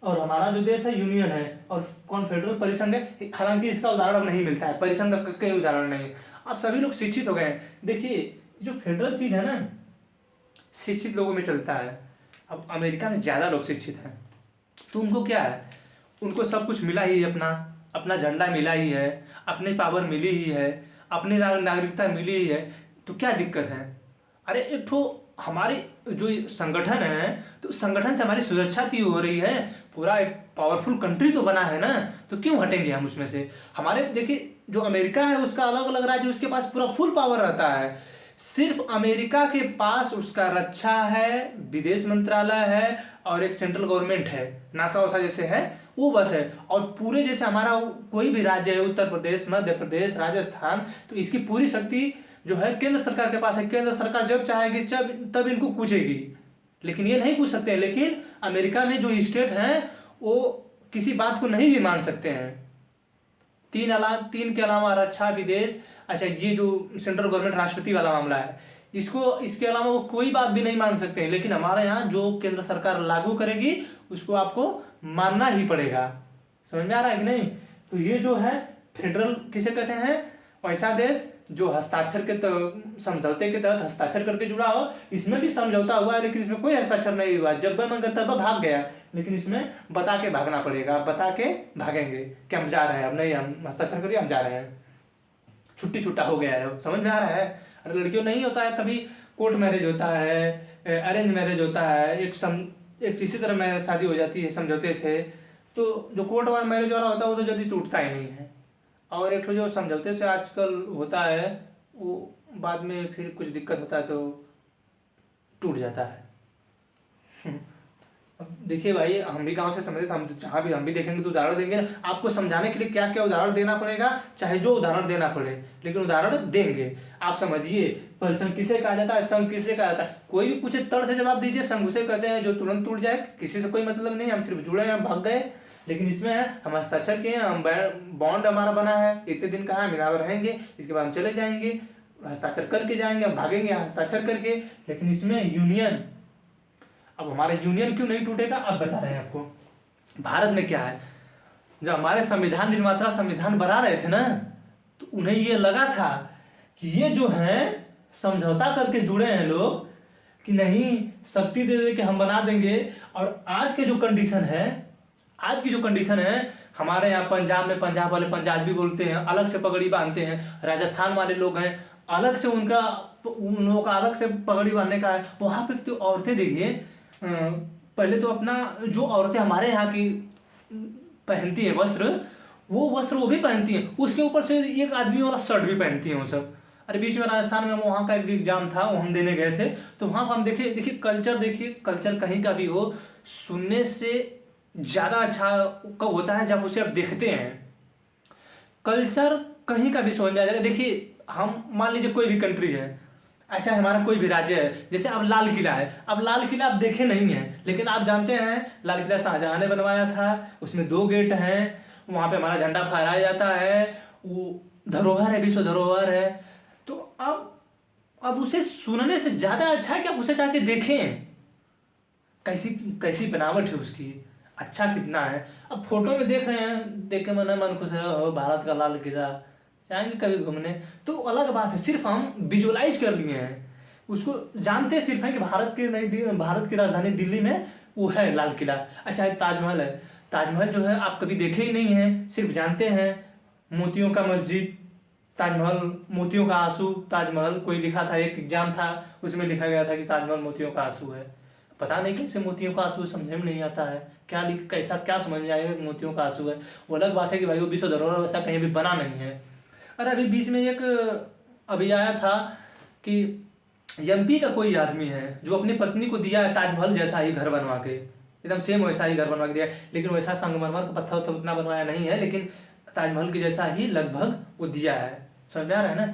और हमारा जो देश है यूनियन है और कॉन्फेडरल परिसंघ है। हालांकि इसका उदाहरण नहीं मिलता है, परिसंघ का कई उदाहरण नहीं है। आप सभी लोग शिक्षित हो गए हैं। देखिए जो फेडरल चीज है ना, शिक्षित लोगों में चलता है। अब अमेरिका में ज़्यादा लोग शिक्षित हैं, तो उनको क्या है, उनको सब कुछ मिला ही है, अपना अपना झंडा मिला ही है, अपनी पावर मिली ही है, अपनी नागरिकता मिली ही है। तो क्या दिक्कत है? अरे एक ठो हमारी जो संगठन है, तो संगठन से हमारी सुरक्षा तो हो रही है, पूरा एक पावरफुल कंट्री तो बना है ना, तो क्यों हटेंगे हम उसमें से? हमारे देखिए जो अमेरिका है उसका अलग अलग राज्य, उसके पास पूरा फुल पावर रहता है। सिर्फ अमेरिका के पास उसका रक्षा है, विदेश मंत्रालय है और एक सेंट्रल गवर्नमेंट है, नासा वासा जैसे है वो बस है। और पूरे जैसे हमारा कोई भी राज्य है, उत्तर प्रदेश, मध्य प्रदेश, राजस्थान, तो इसकी पूरी शक्ति जो है केंद्र सरकार के पास है। केंद्र सरकार जब चाहेगी तब इनको कूचेगी, लेकिन ये नहीं कूच सकते। लेकिन अमेरिका में जो स्टेट हैं वो किसी बात को नहीं भी मान सकते हैं। तीन के अलावा रक्षा, विदेश, अच्छा ये जो सेंट्रल गवर्नमेंट राष्ट्रपति वाला मामला है, इसके अलावा वो कोई बात भी नहीं मान सकते हैं। लेकिन हमारे यहाँ जो केंद्र सरकार लागू करेगी उसको आपको मानना ही पड़ेगा। समझ में आ रहा है कि नहीं? तो ये जो है फेडरल किसे कहते हैं? ऐसा देश जो हस्ताक्षर के समझौते के तहत हस्ताक्षर करके जुड़ा हो। इसमें भी समझौता हुआ है लेकिन इसमें कोई हस्ताक्षर नहीं हुआ। जब मन करता तब भाग गया, लेकिन इसमें बता के भागना पड़ेगा। बता के भागेंगे कि हम जा रहे हैं, अब नहीं हम हस्ताक्षर करिए, हम जा रहे हैं, छुट्टी छुट्टा हो गया है। समझ में आ रहा है? अरे लड़कियों नहीं होता है, कभी कोर्ट मैरिज होता है, अरेंज मैरिज होता है, एक इसी तरह में शादी हो जाती है समझौते से। तो जो कोर्ट वाला मैरिज वाला होता है वो तो जल्दी टूटता ही नहीं है, और एक जो समझौते से आजकल होता है वो बाद में फिर कुछ दिक्कत होता है तो टूट जाता है। अब देखिए भाई, हम भी गांव से समझे, हम जहाँ भी हम भी देखेंगे तो उदाहरण देंगे। आपको समझाने के लिए क्या क्या उदाहरण देना पड़ेगा, चाहे जो उदाहरण देना पड़े, लेकिन उदाहरण देंगे। आप समझिए परिसंघ किसे कहा जाता है, संघ किसे कहा जाता है। कोई भी पूछे तड़ से जवाब दीजिए। संघ उसे कहते हैं जो तुरंत टूट जाए, किसी से कोई मतलब नहीं, हम सिर्फ जुड़े हैं, भाग गए। लेकिन इसमें है हम हस्ताक्षर किए, हम बॉन्ड हमारा बना है, इतने दिन का है, महीना भर रहेंगे, इसके बाद हम चले जाएंगे, हस्ताक्षर करके जाएंगे, हम भागेंगे हस्ताक्षर करके। लेकिन इसमें यूनियन, अब हमारा यूनियन क्यों नहीं टूटेगा अब बता रहे हैं आपको। भारत में क्या है, जब हमारे संविधान निर्माता संविधान बना रहे थे ना, तो उन्हें ये लगा था कि ये जो है समझौता करके जुड़े हैं लोग कि नहीं शक्ति दे दे के हम बना देंगे। और आज की जो कंडीशन है हमारे यहाँ पंजाब में, पंजाब वाले पंजाबी बोलते हैं, अलग से पगड़ी बांधते हैं। राजस्थान वाले लोग हैं, अलग से उन लोगों का अलग से पगड़ी बांधने का है। वहाँ पे तो औरतें देखिए, पहले तो अपना जो औरतें हमारे यहाँ की पहनती हैं वस्त्र, वो भी पहनती हैं, उसके ऊपर से एक आदमी वाला शर्ट भी पहनती हैं वो सब। अरे बीच में राजस्थान में वहाँ का एक एग्जाम था, वो हम देने गए थे, तो वहाँ पर हम देखिए कल्चर कहीं का भी हो, सुनने से ज़्यादा अच्छा कब होता है जब उसे आप देखते हैं। कल्चर कहीं का भी समझ में आ जाएगा। देखिए हम मान लीजिए कोई भी कंट्री है, अच्छा हमारा कोई भी राज्य है, जैसे अब लाल किला है। अब लाल किला आप देखे नहीं है, लेकिन आप जानते हैं लाल किला शाहजहां ने बनवाया था, उसमें 2 गेट हैं, वहाँ पे हमारा झंडा फहराया जाता है, वो धरोहर है, विश्व धरोहर है। तो अब उसे सुनने से ज़्यादा अच्छा है कि आप उसे जाके देखें, कैसी बनावट है उसकी, अच्छा कितना है। अब फोटो में देख रहे हैं, देख के मन खुश है, हो भारत का लाल किला, जाएंगे कभी घूमने तो अलग बात है। सिर्फ हम विजुअलाइज कर लिए हैं, उसको जानते सिर्फ हैं कि भारत की राजधानी दिल्ली में वो है लाल किला। अच्छा एक ताजमहल है, ताजमहल जो है आप कभी देखे ही नहीं हैं, सिर्फ जानते हैं। मोतियों का मस्जिद, ताजमहल मोतियों का आंसू, ताजमहल कोई लिखा था, एक एग्जाम था उसमें लिखा गया था कि ताजमहल मोतियों का आंसू है। पता नहीं कैसे मोतियों का आंसू समझ में नहीं आता है, क्या समझ में आएगा मोतियों का आंसू है। वो अलग बात है कि भाई वो विश्व धरोहर वैसा कहीं भी बना नहीं है। अरे अभी बीच में एक अभी आया था कि एमपी का कोई आदमी है जो अपनी पत्नी को दिया है ताजमहल जैसा ही घर बनवा के, एकदम सेम वैसा ही घर बनवा के दिया है, लेकिन वैसा संगमरमर का पत्थर तो उतना बनवाया नहीं है, लेकिन ताजमहल के जैसा ही लगभग वो दिया है। समझ में आ रहा है ना?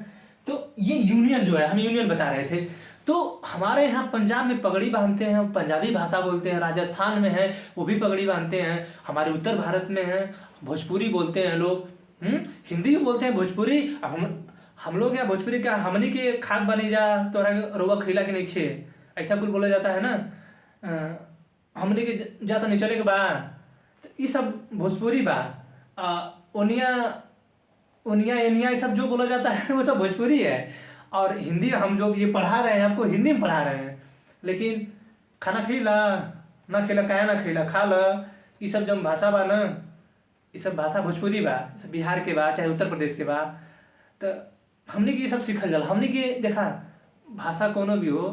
तो ये यूनियन जो है, हम यूनियन बता रहे थे, तो हमारे यहाँ पंजाब में पगड़ी बांधते हैं, पंजाबी भाषा बोलते हैं, राजस्थान में है वो भी पगड़ी बांधते हैं, हमारे उत्तर भारत में है भोजपुरी बोलते हैं लोग, हिंदी भी बोलते हैं भोजपुरी। अब हम लोग यहाँ भोजपुरी क्या हमनी के खाक बनी जा तोरा रोवा खिला के नहीं खे, ऐसा कुछ बोला जाता है ना। हमनी के जाता नहीं चले के बा, तो ये सब भोजपुरी बा। ओनिया ओनिया एनिया ये सब जो बोला जाता है वो सब भोजपुरी है। और हिंदी हम जो ये पढ़ा रहे हैं आपको हिंदी में पढ़ा रहे हैं, लेकिन खाना खिला ना खिला काहे ना खिला खा ल, ये सब जब भाषा बा ना, ये सब भाषा भोजपुरी बा, सब बिहार के बा चाहे उत्तर प्रदेश के बा। तो हमने की ये सब सीखल जाला, हमने की देखा भाषा कोनो भी हो,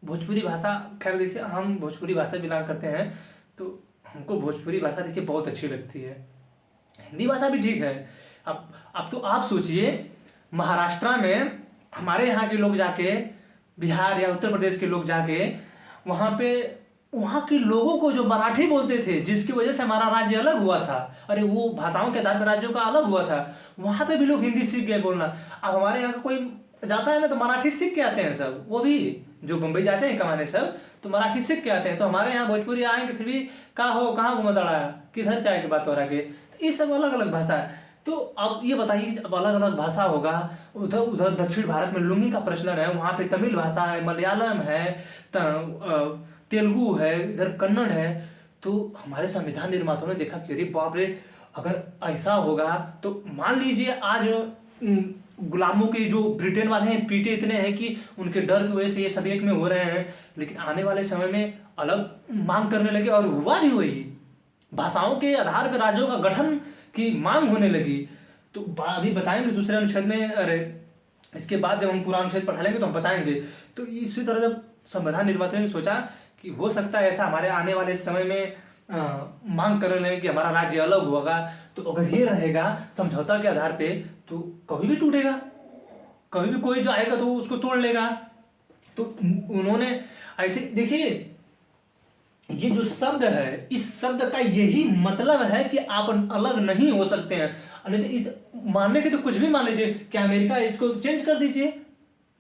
भोजपुरी भाषा खैर देखिए हम भोजपुरी भाषा बिलोंग करते हैं, तो हमको भोजपुरी भाषा देखिए बहुत अच्छी लगती है। हिंदी भाषा भी ठीक है। अब तो आप सोचिए महाराष्ट्र में हमारे यहाँ के लोग जाके, बिहार या उत्तर प्रदेश के लोग जाके वहाँ के लोगों को जो मराठी बोलते थे, जिसकी वजह से हमारा राज्य अलग हुआ था, अरे वो भाषाओं के आधार पर राज्यों का अलग हुआ था, वहाँ पे भी लोग हिंदी सीख गए बोलना। अब हमारे यहाँ का कोई जाता है ना तो मराठी सीख के आते हैं सब, वो भी जो मुंबई जाते हैं कमाने सब तो मराठी सीख के आते हैं। तो हमारे यहाँ भोजपुरी आएंगे फिर भी कहाँ हो कहाँ घूमता रहा किधर जाए के बात हो रहा के, तो ये सब अलग अलग भाषा है। तो अब ये बताइए अब अलग अलग भाषा होगा, उधर उधर दक्षिण भारत में लुंगी का प्रचलन है, वहाँ पे तमिल भाषा है, मलयालम है, तेलुगु है, इधर कन्नड़ है। तो हमारे संविधान निर्माताओं ने देखा कि अरे बाप रे, अगर ऐसा होगा तो मान लीजिए आज गुलामों के जो ब्रिटेन वाले हैं पीटे इतने हैं कि उनके डर की वजह से ये सब एक में हो रहे हैं, लेकिन आने वाले समय में अलग मांग करने लगे और हुआ भी वही, भाषाओं के आधार पर राज्यों का गठन की मांग होने लगी। तो अभी बताएंगे दूसरे अनुच्छेद में, अरे इसके बाद जब हम पूरा अनुच्छेद पढ़ा लेंगे तो हम बताएंगे। तो इसी तरह जब संविधान निर्माताओं ने सोचा कि हो सकता है ऐसा हमारे आने वाले समय में मांग कर रहे हैं कि हमारा राज्य अलग होगा, तो अगर ये रहेगा समझौता के आधार पे तो कभी भी टूटेगा, कभी भी कोई जो आएगा तो उसको तोड़ लेगा। तो उन्होंने ऐसे देखिए ये जो शब्द है, इस शब्द का यही मतलब है कि आप अलग नहीं हो सकते हैं। नहीं तो इस मानने के तो कुछ भी मान लीजिए कि अमेरिका इसको चेंज कर दीजिए,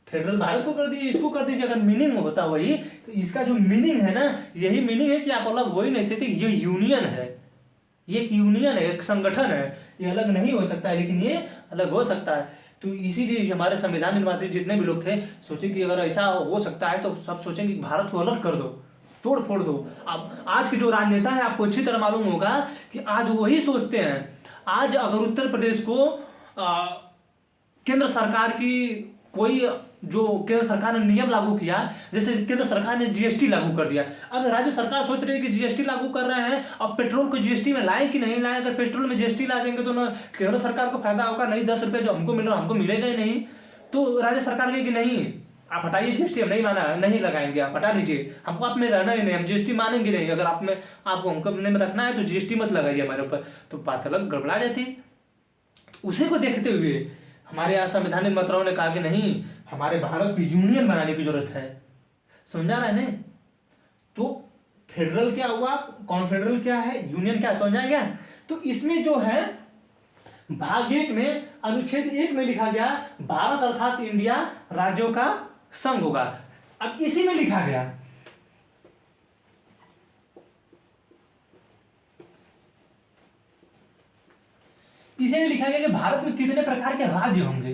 फेडरल भारत को कर दीजिए, इसको कर दीजिए, अगर मीनिंग होता वही, तो इसका जो मीनिंग है ना, यही मीनिंग है कि आप अलग हो ही नहीं सकते। ये यूनियन है, ये एक यूनियन है, एक संगठन है, ये अलग नहीं हो सकता है, लेकिन ये अलग हो सकता है। तो इसीलिए हमारे संविधान निर्माता जितने भी लोग थे सोचे कि अगर ऐसा हो सकता है तो सब सोचेंगे कि भारत को अलग कर दो, तोड़ फोड़ दो। अब आज के जो राजनेता है आपको अच्छी तरह मालूम होगा कि आज वही सोचते हैं। आज अगर उत्तर प्रदेश को केंद्र सरकार की कोई जो केंद्र सरकार ने नियम लागू किया, जैसे केंद्र सरकार ने जीएसटी लागू कर दिया, अब राज्य सरकार सोच रही है कि जीएसटी लागू कर रहे हैं, अब पेट्रोल को जीएसटी में लाए कि नहीं लाए। अगर पेट्रोल में जीएसटी ला देंगे तो ना केंद्र सरकार को फायदा होगा, नहीं 10 रुपये जो हमको मिल रहा हमको मिलेगा ही नहीं। तो राज्य सरकार कहेगी नहीं आप हटाइए जीएसटी, हम नहीं माना नहीं लगाएंगे, आप हटा दीजिए, हमको आप में रहना ही नहीं, हम जीएसटी मानेंगे नहीं। अगर आप में आपको हमको अपने में रखना है तो जीएसटी मत लगाइए हमारे ऊपर, तो बात अलग गड़बड़ा जाती। तो उसी को देखते हुए हमारे यहाँ संविधान निर्माताओं ने कहा कि नहीं हमारे भारत की यूनियन बनाने की जरूरत है। समझा रहे हैं? तो फेडरल क्या हुआ, कॉन्फेडरल क्या है, यूनियन क्या, समझा गया? तो इसमें जो है भाग 1 में अनुच्छेद 1 में लिखा गया भारत अर्थात इंडिया राज्यों का संघ होगा। अब इसी में लिखा गया कि भारत में कितने प्रकार के राज्य होंगे।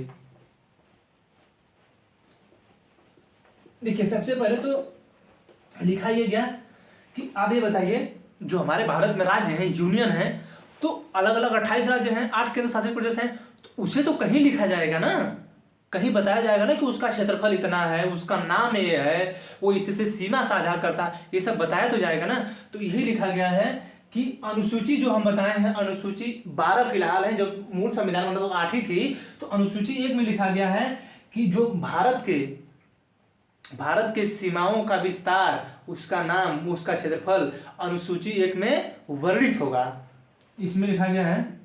देखिए सबसे पहले तो लिखा यह गया कि आप ये बताइए जो हमारे भारत में राज्य हैं, यूनियन है, तो अलग अलग 28 राज्य हैं, 8 केंद्र शासित प्रदेश हैं, तो उसे तो कहीं लिखा जाएगा ना, कहीं बताया जाएगा ना कि उसका क्षेत्रफल इतना है, उसका नाम ये है, वो इससे सीमा साझा करता है, ये सब बताया तो जाएगा ना। तो यही लिखा गया है कि अनुसूची जो हम बताए हैं, अनुसूची 12 फिलहाल है, जो मूल संविधान मतलब तो 8 ही थी, तो अनुसूची 1 में लिखा गया है कि जो भारत के सीमाओं का विस्तार, उसका नाम, उसका क्षेत्रफल अनुसूची 1 में वर्णित होगा। इसमें लिखा गया है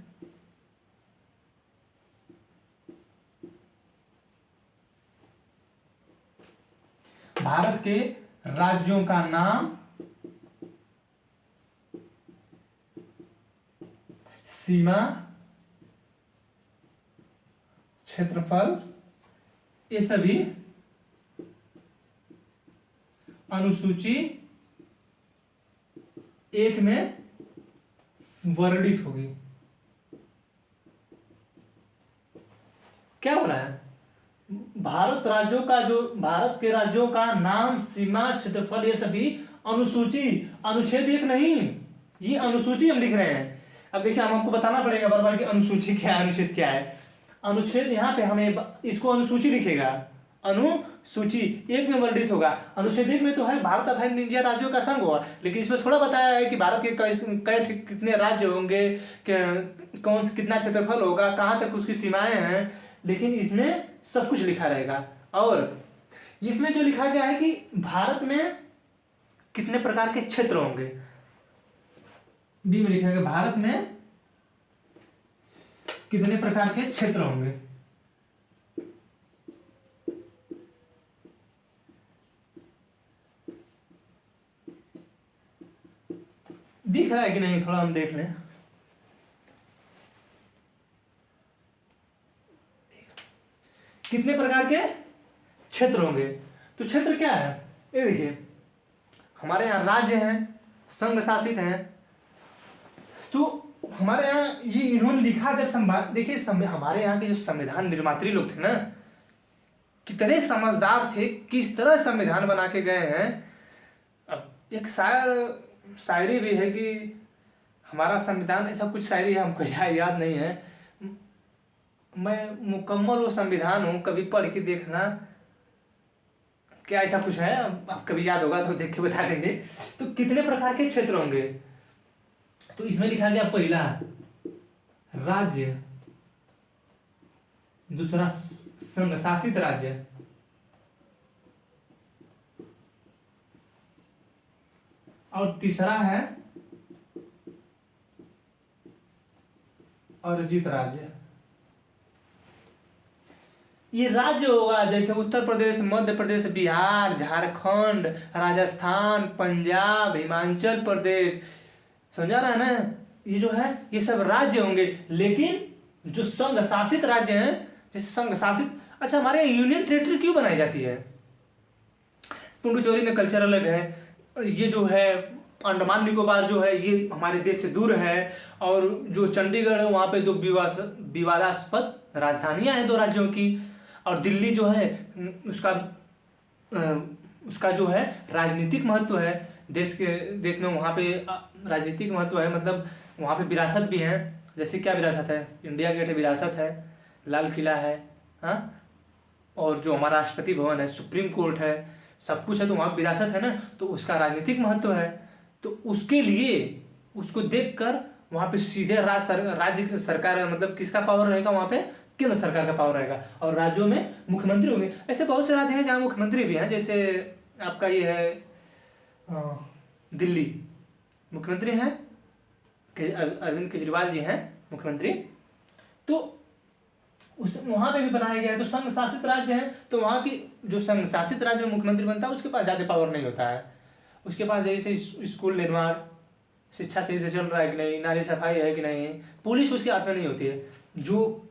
भारत के राज्यों का नाम, सीमा, क्षेत्रफल, ये सभी अनुसूची एक में वर्णित होगी। क्या बोला है? भारत के राज्यों का नाम, सीमा, क्षेत्रफल, ये सभी अनुसूची, अनुच्छेद एक नहीं, ये अनुसूची हम लिख रहे हैं। अब देखिए हम आपको बताना पड़ेगा बार बार कि अनुसूची क्या है, अनुच्छेद क्या है। अनुच्छेद यहाँ पे हमें इसको अनुसूची लिखेगा, अनुसूची एक में वर्णित होगा। अनुच्छेद एक में तो है भारत तथा इंडिया राज्यों का संघ होगा, लेकिन इसमें थोड़ा बताया है कि भारत के कितने राज्य होंगे, कौन कितना क्षेत्रफल होगा, कहाँ तक उसकी सीमाएं हैं, लेकिन इसमें सब कुछ लिखा रहेगा। और इसमें जो लिखा गया है कि भारत में कितने प्रकार के क्षेत्र होंगे, बी में लिखा गया भारत में कितने प्रकार के क्षेत्र होंगे। दिख रहा है कि नहीं, थोड़ा हम देख लें। कितने प्रकार के क्षेत्र होंगे, तो क्षेत्र क्या है, ये देखिए हमारे यहाँ राज्य हैं, संघ शासित हैं, तो हमारे यहाँ ये इन्होंने लिखा जब संवाद, देखिए हमारे यहाँ के जो संविधान निर्मात्री लोग थे ना, कितने समझदार थे, किस तरह संविधान बना के गए हैं। अब एक शायरी भी है कि हमारा संविधान, ऐसा कुछ शायरी है, हमको याद नहीं है, मैं मुकम्मल वो संविधान हूँ, कभी पढ़ के देखना, क्या ऐसा कुछ है, आप कभी याद होगा तो देख के बता देंगे। तो कितने प्रकार के क्षेत्र होंगे, तो इसमें लिखा गया पहला राज्य, दूसरा संघ शासित राज्य, और तीसरा है अर्जित राज्य। ये राज्य होगा जैसे उत्तर प्रदेश, मध्य प्रदेश, बिहार, झारखंड, राजस्थान, पंजाब, हिमाचल प्रदेश, समझा रहा है ना, ये जो है ये सब राज्य होंगे। लेकिन जो संघ शासित राज्य हैं, जैसे संघ शासित, अच्छा हमारे यहाँ यूनियन टेरिटरी क्यों बनाई जाती है? पुडुचेरी में कल्चर अलग है, ये जो है अंडमान निकोबार जो है ये हमारे देश से दूर है, और जो चंडीगढ़ है वहाँ पे दो विवादास्पद राजधानियाँ हैं दो राज्यों की, और दिल्ली जो है उसका जो है राजनीतिक महत्व है, देश में वहाँ पे राजनीतिक महत्व है, मतलब वहाँ पे विरासत भी है। जैसे क्या विरासत है? इंडिया गेट है, विरासत है, लाल किला है, हाँ, और जो हमारा राष्ट्रपति भवन है, सुप्रीम कोर्ट है, सब कुछ है, तो वहाँ विरासत है ना, तो उसका राजनीतिक महत्व है। तो उसके लिए उसको देखकर वहाँ पे सीधे राज्य सरकार, मतलब किसका पावर रहेगा वहाँ पे? केंद्र सरकार का पावर रहेगा, और राज्यों में मुख्यमंत्री होंगे। ऐसे बहुत से राज्य हैं जहाँ मुख्यमंत्री भी हैं, जैसे आपका ये है दिल्ली, मुख्यमंत्री हैं अरविंद केजरीवाल जी हैं मुख्यमंत्री, तो उस वहाँ पे भी बनाया गया है। तो संघ शासित राज्य है, तो वहाँ की जो संघ शासित राज्य में मुख्यमंत्री बनता है उसके पास ज़्यादा पावर नहीं होता है। उसके पास जैसे स्कूल निर्माण, शिक्षा सही से चल रहा है कि नहीं, नाली सफाई है कि नहीं, पुलिस उसके हाथ में नहीं होती है। जो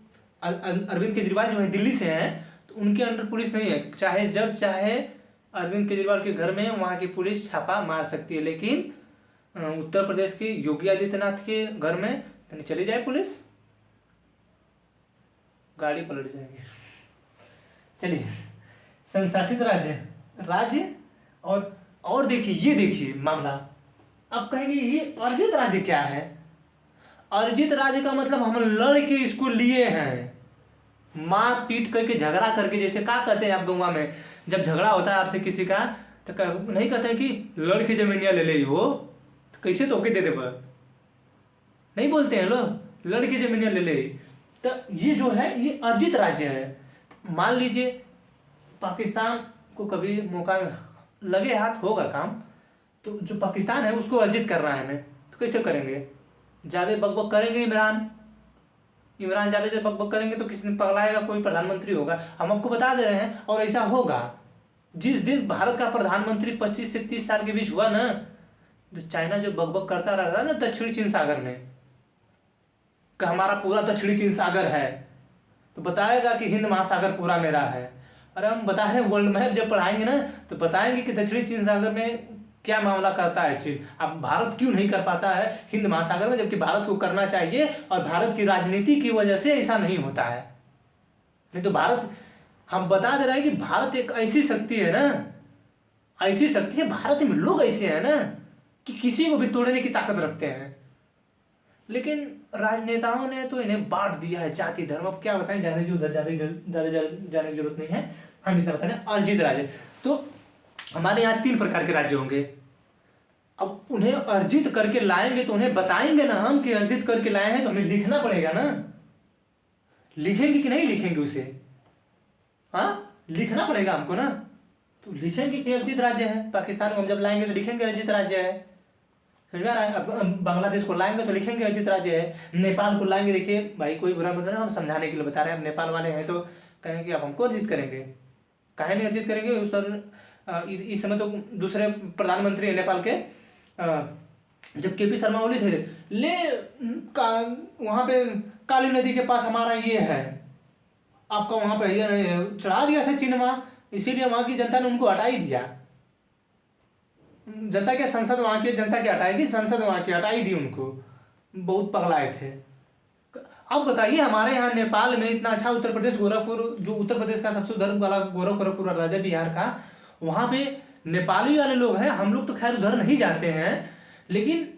अरविंद केजरीवाल जो है दिल्ली से हैं, तो उनके अंडर पुलिस नहीं है, चाहे जब चाहे अरविंद केजरीवाल के घर में वहाँ की पुलिस छापा मार सकती है। लेकिन उत्तर प्रदेश के योगी आदित्यनाथ के घर में चली जाए पुलिस, गाड़ी पलट जाएगी। चलिए, संशासित राज्य और देखिए मामला। अब कहेंगे ये अर्जित राज्य क्या है? अर्जित राज्य का मतलब हम लड़ के इसको लिए हैं, मार पीट करके, झगड़ा करके। जैसे क्या कहते हैं आप गंगा में, जब झगड़ा होता है आपसे किसी का, तो नहीं कहते हैं कि लड़ के जमीनिया ले ले वो, तो कैसे तो दे दे पर नहीं बोलते हैं लोग, लड़ के जमीनिया ले ले। तो ये जो है ये अर्जित राज्य है। मान लीजिए पाकिस्तान को कभी मौका लगे, हाथ होगा काम, तो जो पाकिस्तान है उसको अर्जित करना है हमें, तो कैसे करेंगे? ज़्यादा बकबक करेंगे इमरान ज़्यादा से बकबक करेंगे तो किसी ने पगलाएगा, कोई प्रधानमंत्री होगा। हम आपको बता दे रहे हैं, और ऐसा होगा। जिस दिन भारत का प्रधानमंत्री 25 से 30 साल के बीच हुआ ना, तो चाइना जो बकबक करता रहता है ना दक्षिणी चीन सागर में, कि हमारा पूरा दक्षिणी चीन सागर है, तो बताएगा कि हिंद महासागर पूरा मेरा है। अरे हम बता रहे हैं, वर्ल्ड मैप जब पढ़ाएंगे ना तो बताएंगे कि दक्षिणी चीन सागर में क्या मामला करता है चीन। अब भारत क्यों नहीं कर पाता है हिंद महासागर में, जबकि भारत को करना चाहिए, और भारत की राजनीति की वजह से ऐसा नहीं होता है। नहीं तो भारत, हम बता दे रहे हैं कि भारत एक ऐसी शक्ति है ना, ऐसी शक्ति है, भारत में लोग ऐसे हैं ना कि किसी को भी तोड़ने की ताकत रखते हैं। लेकिन राजनेताओं ने तो इन्हें बांट दिया है जाति धर्म। अब क्या बताएं, जाने की उधर जाने की जरूरत नहीं है, हम इतना बताएं। अर्जित राज्य, तो हमारे यहाँ 3 प्रकार के राज्य होंगे। अब उन्हें अर्जित करके लाएंगे तो उन्हें बताएंगे ना हम कि अर्जित करके लाए हैं, तो हमें लिखना पड़ेगा ना। लिखेंगे कि नहीं लिखेंगे उसे? हाँ, लिखना पड़ेगा हमको ना। तो लिखेंगे कि अर्जित राज्य है। पाकिस्तान को हम जब लाएंगे तो लिखेंगे अर्जित राज्य है, समझ में आ रहा है? अब बांग्लादेश को लाएंगे तो लिखेंगे अर्जित राज्य है। नेपाल को लाएंगे, देखिए भाई कोई बुरा मत, हम समझाने के लिए बता रहे हैं। अब नेपाल वाले हैं तो कहेंगे अब हमको अर्जित करेंगे, काहे नहीं अर्जित करेंगे सर। इस समय तो दूसरे प्रधानमंत्री है नेपाल के, जब के पी शर्मा ओली थे, वहाँ पे काली नदी के पास हमारा ये है, आपका वहाँ पे ये चढ़ा दिया था चिन्ह, इसीलिए वहाँ की जनता ने उनको हटा ही दिया। जनता क्या, संसद वहाँ की जनता क्या हटाएगी? संसद वहाँ की हटाई दी उनको, बहुत पगलाए थे। अब बताइए, हमारे यहाँ नेपाल में इतना अच्छा उत्तर प्रदेश गोरखपुर, जो उत्तर प्रदेश का सबसे उधर वाला गोरखपुर राजा बिहार का, वहाँ पे नेपाली वाले लोग हैं। हम लोग तो खैर उधर नहीं जाते हैं, लेकिन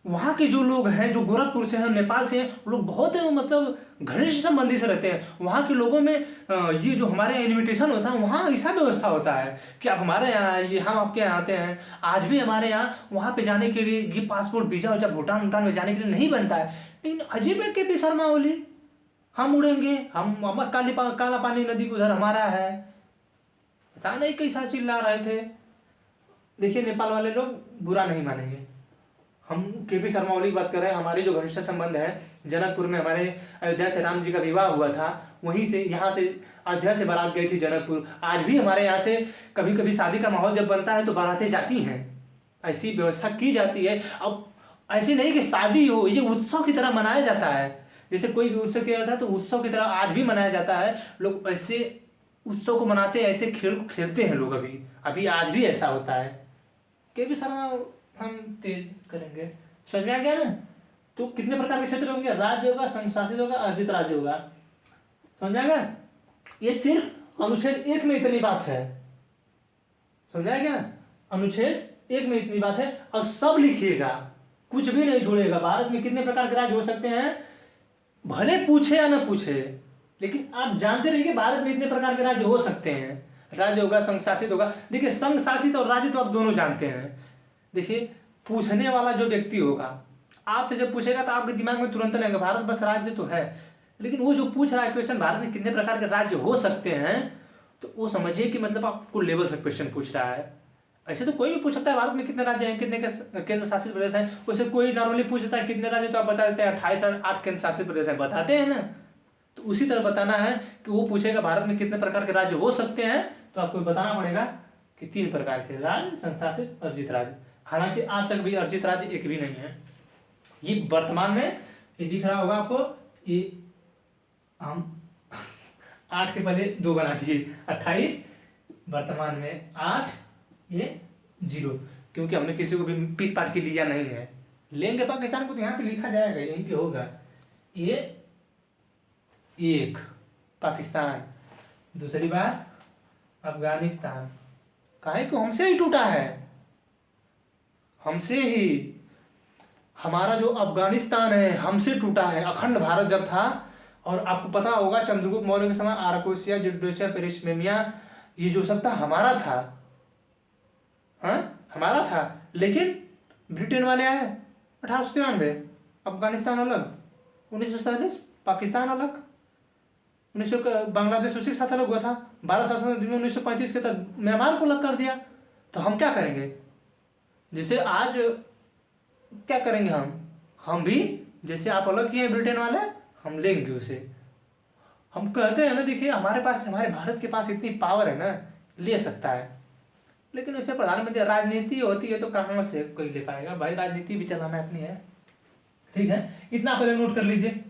वहाँ के जो लोग हैं, जो गोरखपुर से हैं, नेपाल से हैं, वो लोग बहुत मतलब घनिष्ठ संबंधी से रहते हैं। वहाँ के लोगों में ये जो हमारे यहाँ इन्विटेशन होता है, वहाँ ऐसा व्यवस्था होता है कि आप हमारे यहाँ आइए, हम आपके यहाँ आते हैं। आज भी हमारे यहाँ वहाँ पे जाने के लिए ये पासपोर्ट वीजा हो, जब भूटान वूटान में जाने के लिए नहीं बनता है। लेकिन अजीब है, के पी शर्मा ओली, हम उड़ेंगे, हम काला पानी नदी को उधर हमारा है, पता नहीं कैसा चिल्ला रहे थे। देखिए, नेपाल वाले लोग बुरा नहीं मानेंगे, हम के पी शर्मा ओली की बात कर रहे हैं। हमारी जो घनिष्ठ संबंध है, जनकपुर में हमारे अयोध्या से राम जी का विवाह हुआ था, वहीं से यहाँ से अयोध्या से बारात गई थी जनकपुर। आज भी हमारे यहाँ से कभी कभी शादी का माहौल जब बनता है तो बारातें जाती हैं, ऐसी व्यवस्था की जाती है। अब ऐसे नहीं कि शादी हो, ये उत्सव की तरह मनाया जाता है। जैसे कोई भी उत्सव किया जाता है तो उत्सव की तरह आज भी मनाया जाता है। लोग ऐसे उत्सव को मनाते हैं, ऐसे खेल को खेलते हैं लोग, अभी आज भी ऐसा होता है। के पी शर्मा हम तेज करेंगे, समझ में आ गया ना? तो कितने प्रकार के क्षेत्र होंगे? राज्य होगा, संघ शासित होगा, अर्जित राज्य होगा, समझ में आ गया? ये सिर्फ अनुच्छेद 1 में इतनी बात है, समझ आ गया? अनुच्छेद 1 में इतनी बात है, और सब लिखिएगा, कुछ भी नहीं छोड़ेगा। भारत में कितने प्रकार के राज्य हो सकते हैं, भले पूछे या ना पूछे, लेकिन आप जानते रहिए भारत में इतने प्रकार के राज्य हो सकते हैं। राज्य होगा, संघ शासित होगा। देखिए, संघ शासित और राज्य तो आप दोनों जानते हैं। देखिए, पूछने वाला जो व्यक्ति होगा, आपसे जब पूछेगा तो आपके दिमाग में तुरंत लगेगा भारत बस राज्य तो है, लेकिन वो जो पूछ रहा है क्वेश्चन, भारत में कितने प्रकार के राज्य हो सकते हैं, तो वो समझिए कि मतलब आपको लेवल से क्वेश्चन पूछ रहा है। ऐसे तो कोई भी पूछ सकता है भारत में कितने राज्य हैं, कितने केंद्र शासित प्रदेश हैं। वैसे कोई नॉर्मली पूछता है कितने राज्य, तो आप बता देते हैं 28 और 8 केंद्र शासित प्रदेश हैं, बताते हैं ना। तो उसी तरह बताना है कि वो पूछेगा भारत में कितने प्रकार के राज्य हो सकते हैं, तो आपको बताना पड़ेगा कि 3 प्रकार के राज्य, संशासित, अर्जित राज्य। हालांकि आज तक भी अर्जित राज्य एक भी नहीं है। ये वर्तमान में ये दिख रहा होगा आपको, ये हम 8 के पहले 2 बना दिए, 28, वर्तमान में 8, ये 0, क्योंकि हमने किसी को भी पीट पाट के लिया नहीं है। लेंगे पाकिस्तान को तो यहाँ पे लिखा जाएगा, यहीं पे होगा। ये 1 पाकिस्तान, दूसरी बार अफगानिस्तान। काहे को हमसे ही टूटा है, हमसे ही। हमारा जो अफगानिस्तान है हमसे टूटा है। अखंड भारत जब था, और आपको पता होगा चंद्रगुप्त मौर्य के समय आर्कोसिया, जुडोसिया, पेरिसमेनिया, ये जो सब था हमारा था, हाँ हमारा था। लेकिन ब्रिटेन वाले आए 1893, अफगानिस्तान अलग, 1947 पाकिस्तान अलग, 1900 बांग्लादेश उसी के साथ अलग हुआ था। 12 शासन में 1935 के तक म्यांमार को अलग कर दिया। तो हम क्या करेंगे? जैसे आज क्या करेंगे हम भी जैसे आप अलग किए ब्रिटेन वाले, हम लेंगे उसे। हम कहते हैं ना, देखिए हमारे पास, हमारे भारत के पास इतनी पावर है ना, ले सकता है। लेकिन वैसे प्रधानमंत्री, राजनीति होती है तो कहाँ से कोई ले पाएगा भाई, राजनीति भी चलाना अपनी है, ठीक है। इतना पहले नोट कर लीजिए,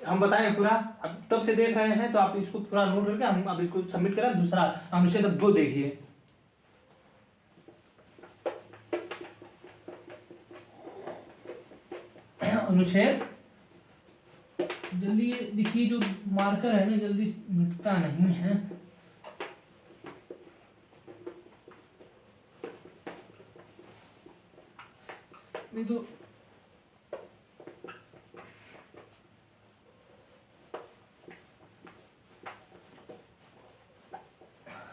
हम बताएं पूरा, अब तब से देख रहे हैं तो आप इसको पूरा नोट करके हम अब इसको सबमिट करें। दूसरा अनुच्छेद 2 देखिए। अनुच्छेद, जल्दी ये देखिए, जो मार्कर है ना जल्दी मिटता नहीं है। नहीं तो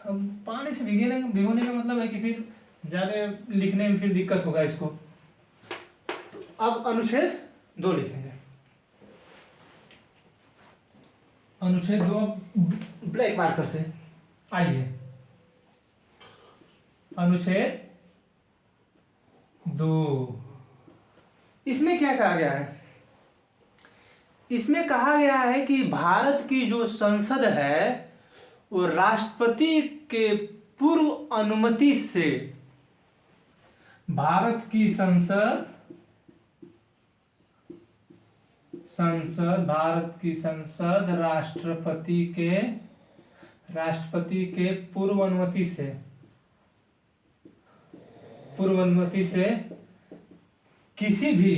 हम पानी से भिगोने का मतलब है कि फिर ज्यादा लिखने में फिर दिक्कत होगा इसको। तो अब अनुच्छेद 2 लिखेंगे। अनुच्छेद 2 ब्लैक मार्कर से। आइए, अनुच्छेद 2, इसमें क्या कहा गया है? इसमें कहा गया है कि भारत की जो संसद है वो राष्ट्रपति के पूर्व अनुमति से, भारत की भारत की संसद राष्ट्रपति के पूर्व अनुमति से किसी भी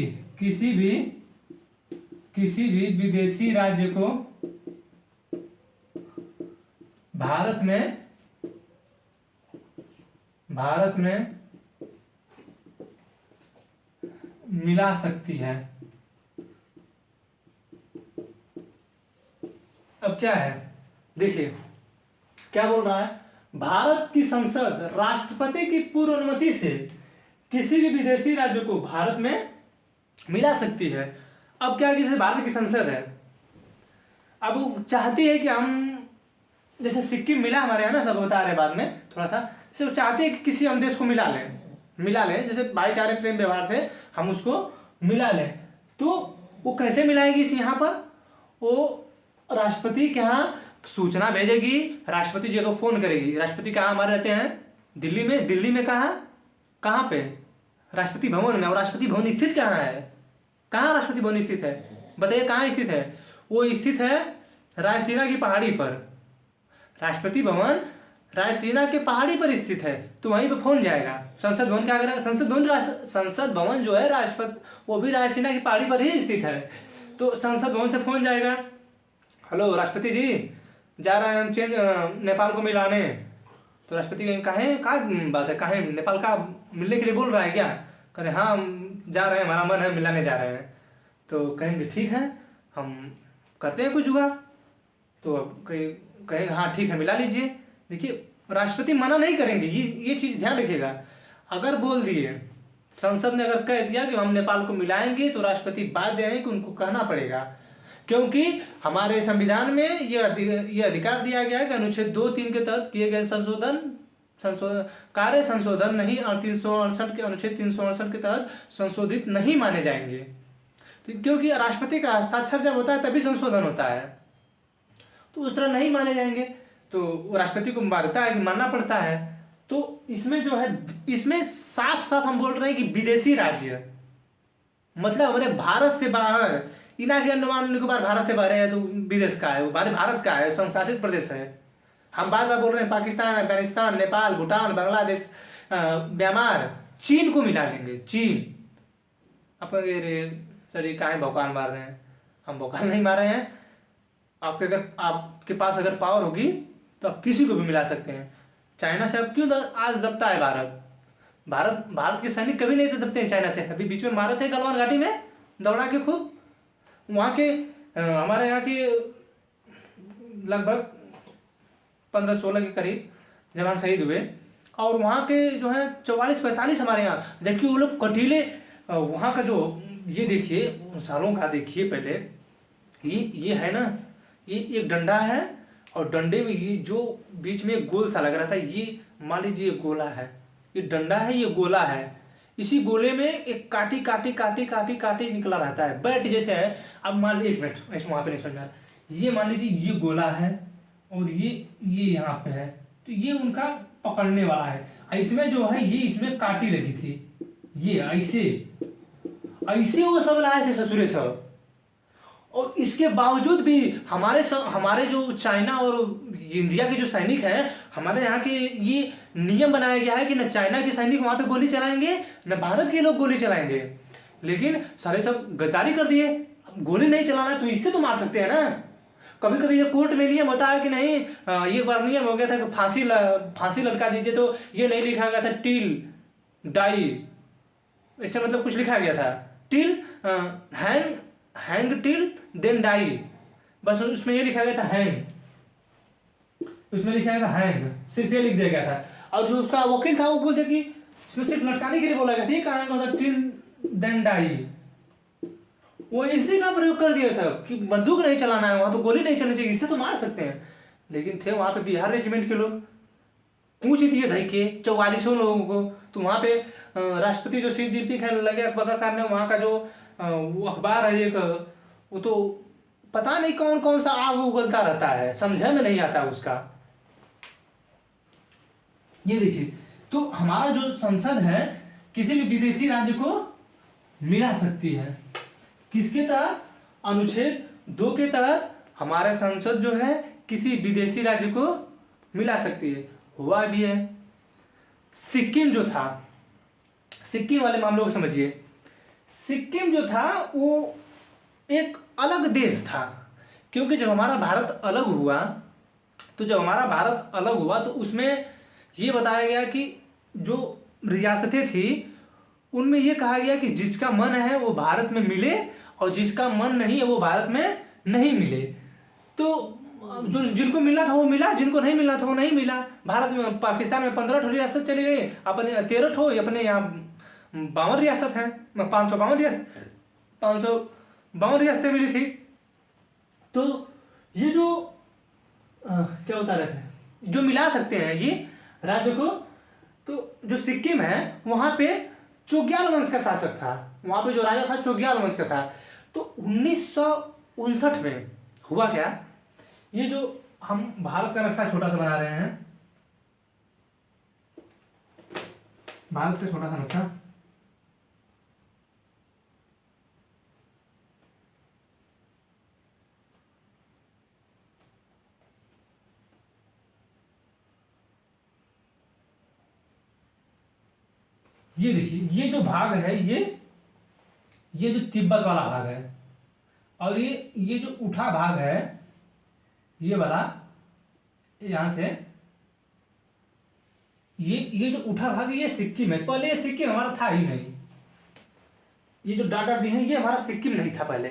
विदेशी राज्य को भारत में मिला सकती है। अब क्या है देखिए, क्या बोल रहा है? भारत की संसद राष्ट्रपति की पूर्व अनुमति से किसी भी विदेशी राज्य को भारत में मिला सकती है। अब क्या है कि जैसे भारत की संसद है, अब वो चाहती है कि हम, जैसे सिक्किम मिला हमारे यहाँ ना, सब बता रहे बाद में थोड़ा सा, सिर्फ चाहते हैं कि किसी हम देश को मिला लें, जैसे भाईचारे प्रेम व्यवहार से हम उसको मिला लें। तो वो कैसे मिलाएगी? इस यहाँ पर वो राष्ट्रपति के यहाँ सूचना भेजेगी, राष्ट्रपति जी को फोन करेगी। राष्ट्रपति कहाँ हमारे रहते हैं? दिल्ली में कहाँ पे? राष्ट्रपति भवन में। और राष्ट्रपति भवन स्थित कहाँ है? कहाँ राष्ट्रपति भवन स्थित है? बताइए कहाँ स्थित है? वो स्थित है रायसीना की पहाड़ी पर। राष्ट्रपति भवन रायसीना के पहाड़ी पर स्थित है, तो वहीं पे फोन जाएगा। संसद भवन क्या करेगा? संसद भवन जो है राष्ट्रपति, वो भी रायसीना की पहाड़ी पर ही स्थित है। तो संसद भवन से फोन जाएगा, हेलो राष्ट्रपति जी, जा रहे हैं हम नेपाल को मिलाने। तो राष्ट्रपति कहाँ बात है, कहाँ नेपाल का मिलने के लिए बोल रहा है क्या? कह हाँ हम जा रहे हैं, हमारा मन है, मिलाने जा रहे हैं। तो कहेंगे ठीक है, हम करते हैं कुछ जुगाड़। तो अब कहेंगे हाँ ठीक है, मिला लीजिए। देखिए, राष्ट्रपति मना नहीं करेंगे, ये चीज़ ध्यान रखिएगा। अगर बोल दिए, संसद ने अगर कह दिया कि हम नेपाल को मिलाएंगे, तो राष्ट्रपति बाध्य है कि उनको कहना पड़ेगा, क्योंकि हमारे संविधान में ये अधिकार दिया गया है कि अनुच्छेद 2(3) के तहत किए गए कार्य संशोधन नहीं, और 368 के अनुच्छेद 368 के तहत संशोधित नहीं माने जाएंगे। तो क्योंकि राष्ट्रपति का हस्ताक्षर जब होता है तभी संशोधन होता है, तो उस तरह नहीं माने जाएंगे। तो राष्ट्रपति को बाध्यता है कि मानना पड़ता है। तो इसमें जो है, इसमें साफ साफ हम बोल रहे हैं कि विदेशी राज्य, मतलब हमारे भारत से बाहर, इना के अंडमान निकोबार भारत से बाहर है तो विदेश का है, वो भारत का है, संशासित प्रदेश है। हम बार बार बोल रहे हैं पाकिस्तान, अफगानिस्तान, नेपाल, भूटान, बांग्लादेश, म्यांमार, चीन को मिला लेंगे। चीन, आप सर ये काहे भौकाल मार रहे हैं? हम भौकाल नहीं मार रहे हैं। आपके पास अगर पावर होगी तो आप किसी को भी मिला सकते हैं। चाइना से अब क्यों आज दबता है भारत के सैनिक कभी नहीं दबते हैं चाइना से। अभी बीच में मारे थे गलवान घाटी में दौड़ा के खूब, वहाँ के हमारे यहाँ के लगभग 15-16 के करीब जवान शहीद हुए, और वहाँ के जो है 44-45 हमारे यहाँ, जबकि वो लोग कटीले, वहाँ का जो ये देखिए सालों का, देखिए पहले ये है ना, ये एक डंडा है, और डंडे में ये जो बीच में गोल सा लग रहा था, ये मान लीजिए गोला है, ये डंडा है, ये गोला है। इसी गोले में एक काटी निकला रहता है, बैट जैसे है। अब मान लीजिए, एक मिनट ऐसे वहाँ पे नहीं समझ में, ये मान लीजिए ये गोला है और ये यहाँ पे है, तो ये उनका पकड़ने वाला है। इसमें जो है ये इसमें काटी लगी थी, ये ऐसे वो सब लाए थे ससुरे सब, और इसके बावजूद भी हमारे जो चाइना और इंडिया के जो सैनिक हैं, हमारे यहाँ के ये नियम बनाया गया है कि न चाइना के सैनिक वहाँ पे गोली चलाएंगे, न भारत के लोग गोली चलाएंगे। लेकिन सारे सब गद्दारी कर दिए। गोली नहीं चलाना तो इससे तो मार सकते हैं ना। कभी कभी ये कोर्ट में नियम होता है कि नहीं, ये बार नियम हो गया था कि फांसी लटका दीजिए, तो ये नहीं लिखा गया था टिल डाई, इससे मतलब कुछ लिखा गया था till hang till then die, बस उसमें ये लिखा गया था हैंग, उसमें लिखा गया था हैंग, सिर्फ ये लिख दिया गया था। और जो उसका वकील था वो बोलते कि इसमें सिर्फ लटकाने के लिए बोला गया था, ये कहा गया था टिल देन डाई। वो इसी का प्रयोग कर दिया सब कि बंदूक नहीं चलाना है, वहां पे गोली नहीं चलनी चाहिए, इससे तो मार सकते हैं। लेकिन थे वहां पे बिहार रेजिमेंट के लोग, पूछ दिए धई के 4400 लोगों को। तो वहां पे राष्ट्रपति जो सी जीपी है लगे अखबार करने, वहाँ का जो वो अखबार है एक, वो तो पता नहीं कौन कौन सा आग उगलता रहता है, समझे में नहीं आता उसका। ये देखिए, तो हमारा जो संसद है किसी भी विदेशी राज्य को मिला सकती है, किसके तहत? अनुच्छेद 2 के तहत हमारा संसद जो है किसी विदेशी राज्य को मिला सकती है। हुआ भी है। सिक्किम जो था, सिक्किम वाले मामलों को समझिए। सिक्किम जो था वो एक अलग देश था, क्योंकि जब हमारा भारत अलग हुआ, तो उसमें ये बताया गया कि जो रियासतें थी उनमें ये कहा गया कि जिसका मन है वो भारत में मिले और जिसका मन नहीं है वो भारत में नहीं मिले। तो जो जिनको मिलना था वो मिला, जिनको नहीं मिलना था वो नहीं मिला। भारत में, पाकिस्तान में 15 रियासत चली गई, अपने 13 अपने यहाँ 52 रियासत है, 552 रियासतें मिली थी। तो ये जो क्या बता रहे थे, जो मिला सकते हैं ये राज्य को। तो जो सिक्किम है वहाँ पे चोग्याल वंश का शासक था, वहाँ पे जो राजा था चोग्याल वंश का था। तो 1959 में हुआ क्या, ये जो हम भारत का नक्शा छोटा सा बना रहे हैं, भारत का छोटा सा नक्शा, ये देखिए, ये जो भाग है ये जो तिब्बत वाला भाग है, और ये जो उठा भाग है ये वाला, यहां से ये जो उठा भाग है ये सिक्किम है। पहले ये सिक्किम हमारा था ही नहीं, ये जो डाटा दिए हैं ये हमारा सिक्किम नहीं था पहले,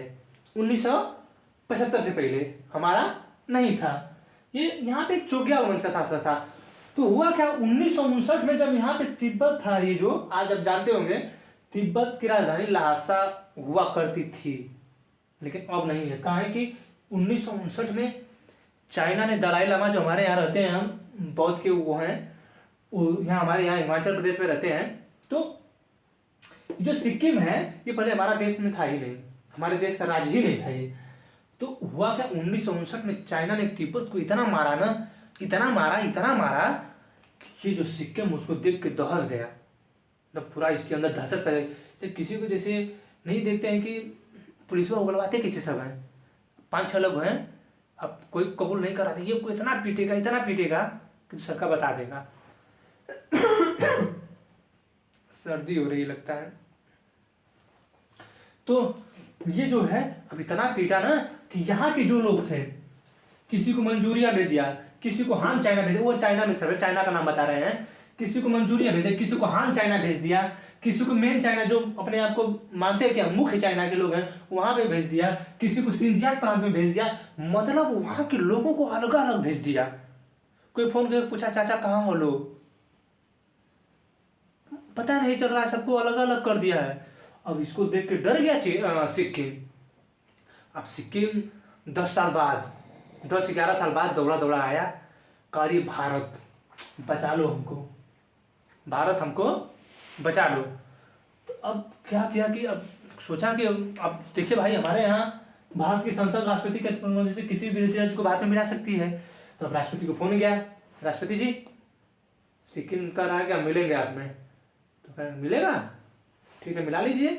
1975 से पहले हमारा नहीं था। ये यहाँ पे चोग्याल वंश का शासक था। तो हुआ क्या, 1959 में जब यहाँ पे तिब्बत था, ये जो आज आप जानते होंगे तिब्बत की राजधानी लहासा हुआ करती थी, लेकिन अब नहीं है। कहा है कि 1959 में चाइना ने दलाई लामा, जो हमारे यहाँ रहते हैं, हम बौद्ध के वो हैं, यहाँ हमारे यहाँ हिमाचल प्रदेश में रहते हैं। तो जो सिक्किम है ये पहले हमारा देश में था ही नहीं, हमारे देश का राज्य ही नहीं था ये। तो हुआ क्या, 1959 में चाइना ने तिब्बत को इतना मारा ना, इतना मारा कि ये जो सिक्किम उसको देख के दहस गया, मतलब पूरा इसके अंदर दहशत पैदा। जैसे किसी को जैसे नहीं देखते हैं कि पुलिस को उगलवाते कैसे सब हैं, 5-6 लोग हैं, अब कोई कबूल नहीं कराते, ये कोई इतना पीटेगा कि सबका बता देगा। सर्दी हो रही लगता है। तो ये जो है अब इतना पीटा ना कि यहाँ के जो लोग थे, किसी को मंचूरिया दे दिया, किसी को हान चाइना भेज दिया, वो चाइना में सब है, चाइना का नाम बता रहे हैं, किसी को मंचूरिया भेज दिया, किसी को हान चाइना भेज दिया, किसी को मेन चाइना जो अपने आप को मानते हैं कि मुख्य चाइना के लोग हैं वहां पे भेज दिया, किसी को सिंजियाक प्रांत में भेज दिया, मतलब वहां के लोगों को अलग अलग भेज दिया। कोई फोन करके पूछा चाचा कहाँ हो लोग, पता नहीं चल रहा है, सबको अलग अलग कर दिया है। अब इसको देख के डर गया सिक्किम। अब सिक्किम 10-11 साल बाद दौड़ा आया, कहा भारत बचा लो हमको, भारत हमको बचा लो। तो अब क्या किया कि अब सोचा कि अब देखिए भाई, हमारे यहाँ भारत की संसद राष्ट्रपति के अनुमति से किसी भी विदेशी राज्य को भारत में मिला सकती है। तो अब राष्ट्रपति को फोन गया, राष्ट्रपति जी सिक्किम का रहा है कि हम मिलेंगे आप में, तो कहा मिलेगा, ठीक है मिला लीजिए।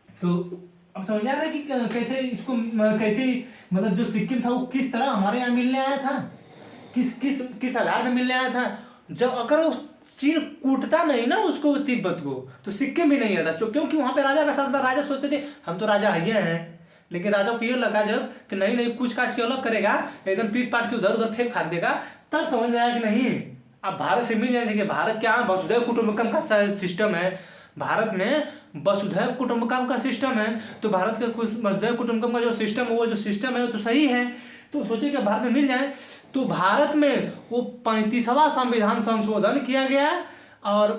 तो अब समझ आ रहा है कि कैसे इसको कैसे मतलब जो सिक्किम था वो किस तरह हमारे यहाँ मिलने आया था, किस किस किस आधार में मिलने आया था। जब अगर वो चीन कूटता नहीं ना उसको तिब्बत को, तो सिक्किम भी नहीं आता, क्योंकि वहां पे राजा का शासन था। राजा सोचते थे हम तो राजा ही हैं, लेकिन राजा को ये लगा जब कि नहीं नहीं कुछ काज के अलग करेगा, एकदम पीट पाट के उधर उधर फेंक फाक देगा, तब समझ में आया कि नहीं अब भारत से मिल जाना चाहिए। भारत क्या वसुधैव कुटुंबकम का सिस्टम है, भारत में वसुधैव कुटुंबकम का सिस्टम है, तो भारत का कुछ वसुधैव कुटुंबकम का जो सिस्टम है वो जो सिस्टम है वो तो सही है। तो सोचे कि भारत में मिल जाए, तो भारत में वो 35वां संविधान संशोधन किया गया, और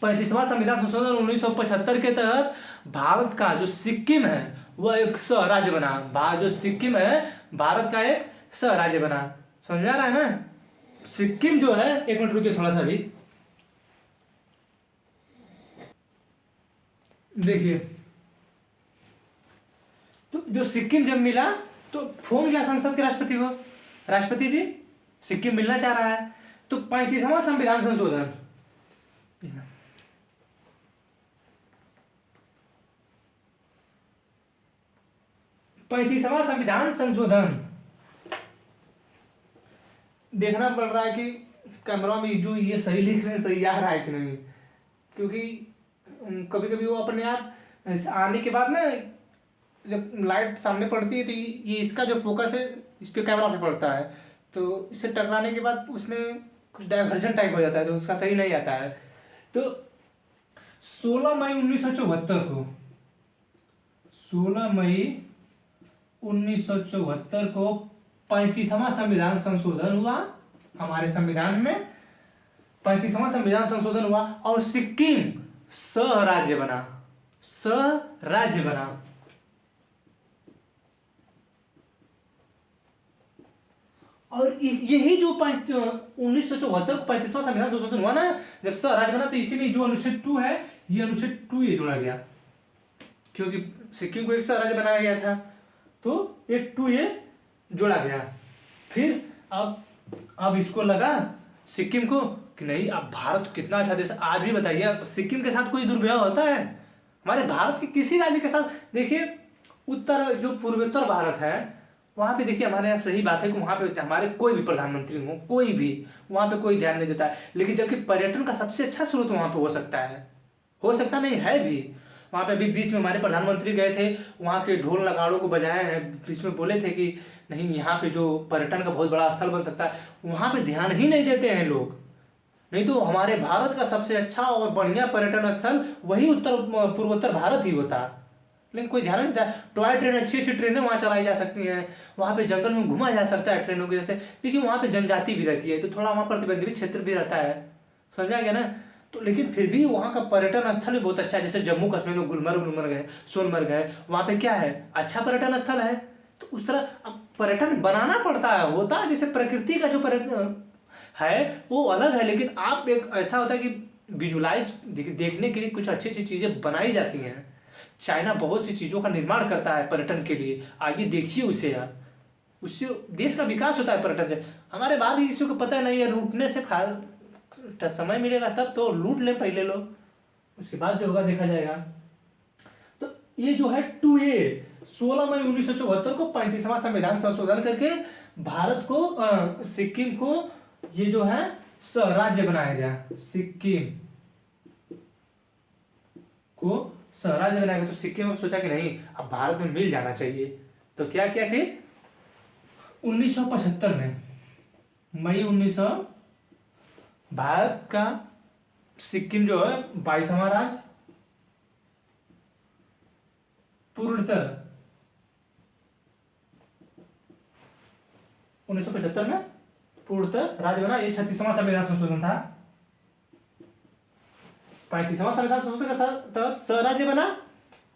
35वां संविधान संशोधन 1975 के तहत भारत का जो सिक्किम है वह एक स्वराज्य बना। जो सिक्किम है भारत का एक स्वराज्य बना। समझ में आ रहा है ना। सिक्किम जो है, एक मिनट रुकिए थोड़ा सा भी देखिए, तो जो सिक्किम जब मिला तो फोन किया संसद के राष्ट्रपति को, राष्ट्रपति जी सिक्किम मिलना चाह रहा है। तो 35वां संविधान संशोधन, 35वां संविधान संशोधन देखना पड़ रहा है कि कैमरा में जो ये सही लिख रहे हैं सही आ रहा है कि नहीं, क्योंकि कभी कभी वो अपने आप आने के बाद ना जब लाइट सामने पड़ती है तो ये इसका जो फोकस है इस पे कैमरा पे पड़ता है, तो इससे टकराने के बाद उसमें कुछ डाइवर्जन टाइप हो जाता है, तो उसका सही नहीं आता है। तो 16 मई 1974 को 16 मई 1974 को 35वां संविधान संशोधन हुआ। हमारे संविधान में 35वां संविधान संशोधन हुआ और सिक्किम स्वराज्य बना, स्वराज्य बना। और यही जो 1974 को 35वां संविधान संशोधन हुआ ना, जब स्वराज्य बना, तो इसी में जो अनुच्छेद 2 है, ये अनुच्छेद 2 ये जोड़ा गया, क्योंकि सिक्किम को एक स्वराज्य बनाया गया था, तो एक 2 ये जोड़ा गया। फिर अब इसको लगा सिक्किम को कि नहीं अब भारत कितना अच्छा देश। आज भी बताइए सिक्किम के साथ कोई दुर्व्यवहार होता है हमारे भारत के किसी राज्य के साथ? देखिए उत्तर जो पूर्वोत्तर भारत है वहाँ पे देखिए हमारे यहाँ सही बात है कि वहाँ पे हमारे कोई भी प्रधानमंत्री हो, कोई भी वहाँ पे कोई ध्यान नहीं देता है, लेकिन जबकि पर्यटन का सबसे अच्छा स्रोत वहाँ पे हो सकता नहीं है भी। वहाँ पे अभी बीच में हमारे प्रधानमंत्री गए थे, वहाँ के ढोल नगाड़ों को बजाए हैं, बीच में बोले थे कि नहीं यहाँ पे जो पर्यटन का बहुत बड़ा स्थल बन सकता है, वहाँ पे ध्यान ही नहीं देते हैं लोग। नहीं तो हमारे भारत का सबसे अच्छा और बढ़िया पर्यटन स्थल वही उत्तर पूर्वोत्तर भारत ही होता, लेकिन कोई ध्यान नहीं देता। टॉय ट्रेन, अच्छी अच्छी ट्रेनें वहाँ चलाई जा सकती हैं, वहाँ पे जंगल में घुमा जा सकता है ट्रेनों की वजह से, लेकिन वहाँ पे जनजाति भी रहती है तो थोड़ा वहाँ प्रतिबंधित क्षेत्र भी रहता है, समझा गया ना। तो लेकिन फिर भी वहाँ का पर्यटन स्थल भी बहुत अच्छा है, जैसे जम्मू कश्मीर में गुलमर्ग है, सोनमर्ग है, वहाँ पे क्या है अच्छा पर्यटन स्थल है। तो उस तरह अब पर्यटन बनाना पड़ता है, होता है जैसे प्रकृति का जो पर्यटन है वो अलग है, लेकिन आप एक ऐसा होता है कि विजुलाइज देखने के लिए कुछ अच्छी अच्छी चीज़ें बनाई जाती हैं। चाइना बहुत सी चीज़ों का निर्माण करता है पर्यटन के लिए, आइए देखिए उसे यार, उससे देश का विकास होता है पर्यटन से। हमारे बाद ही किसी को पता नहीं है, लूटने से समय मिलेगा तब तो लूट ले पहले लोग, उसके बाद जो होगा देखा जाएगा। तो ये जो है 2A 16 मई 1974 को 35वां संविधान संशोधन करके भारत को सिक्किम को ये जो है स्वराज्य बनाया गया, सिक्किम को स्वराज्य बनाया गया। तो सिक्किम अब सोचा कि नहीं अब भारत में मिल जाना चाहिए, तो क्या किया फिर 1975 में मई 1900 भारत का सिक्किम जो है 22वां राज्य पूर्णतः 1975 में पूर्णतः राज्य बना। ये 36वां संविधान संशोधन था, 35वां संविधान संशोधन के तहत स्वराज्य बना,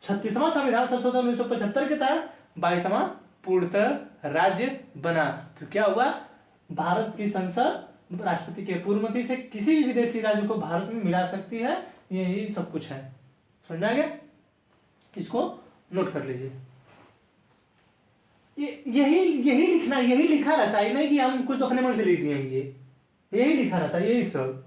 36वां संविधान संशोधन 1975 के तहत 22वां पूर्णतः राज्य बना। तो क्या हुआ, भारत की संसद राष्ट्रपति के पूर्वमति से किसी भी विदेशी राज्य को भारत में मिला सकती है, यही सब कुछ है, समझा गया। इसको नोट कर लीजिए। यही लिखना, यही लिखा रहता है, नहीं कि हम कुछ अपने मन से लिख दिए, यही लिखा रहता है, यही सब।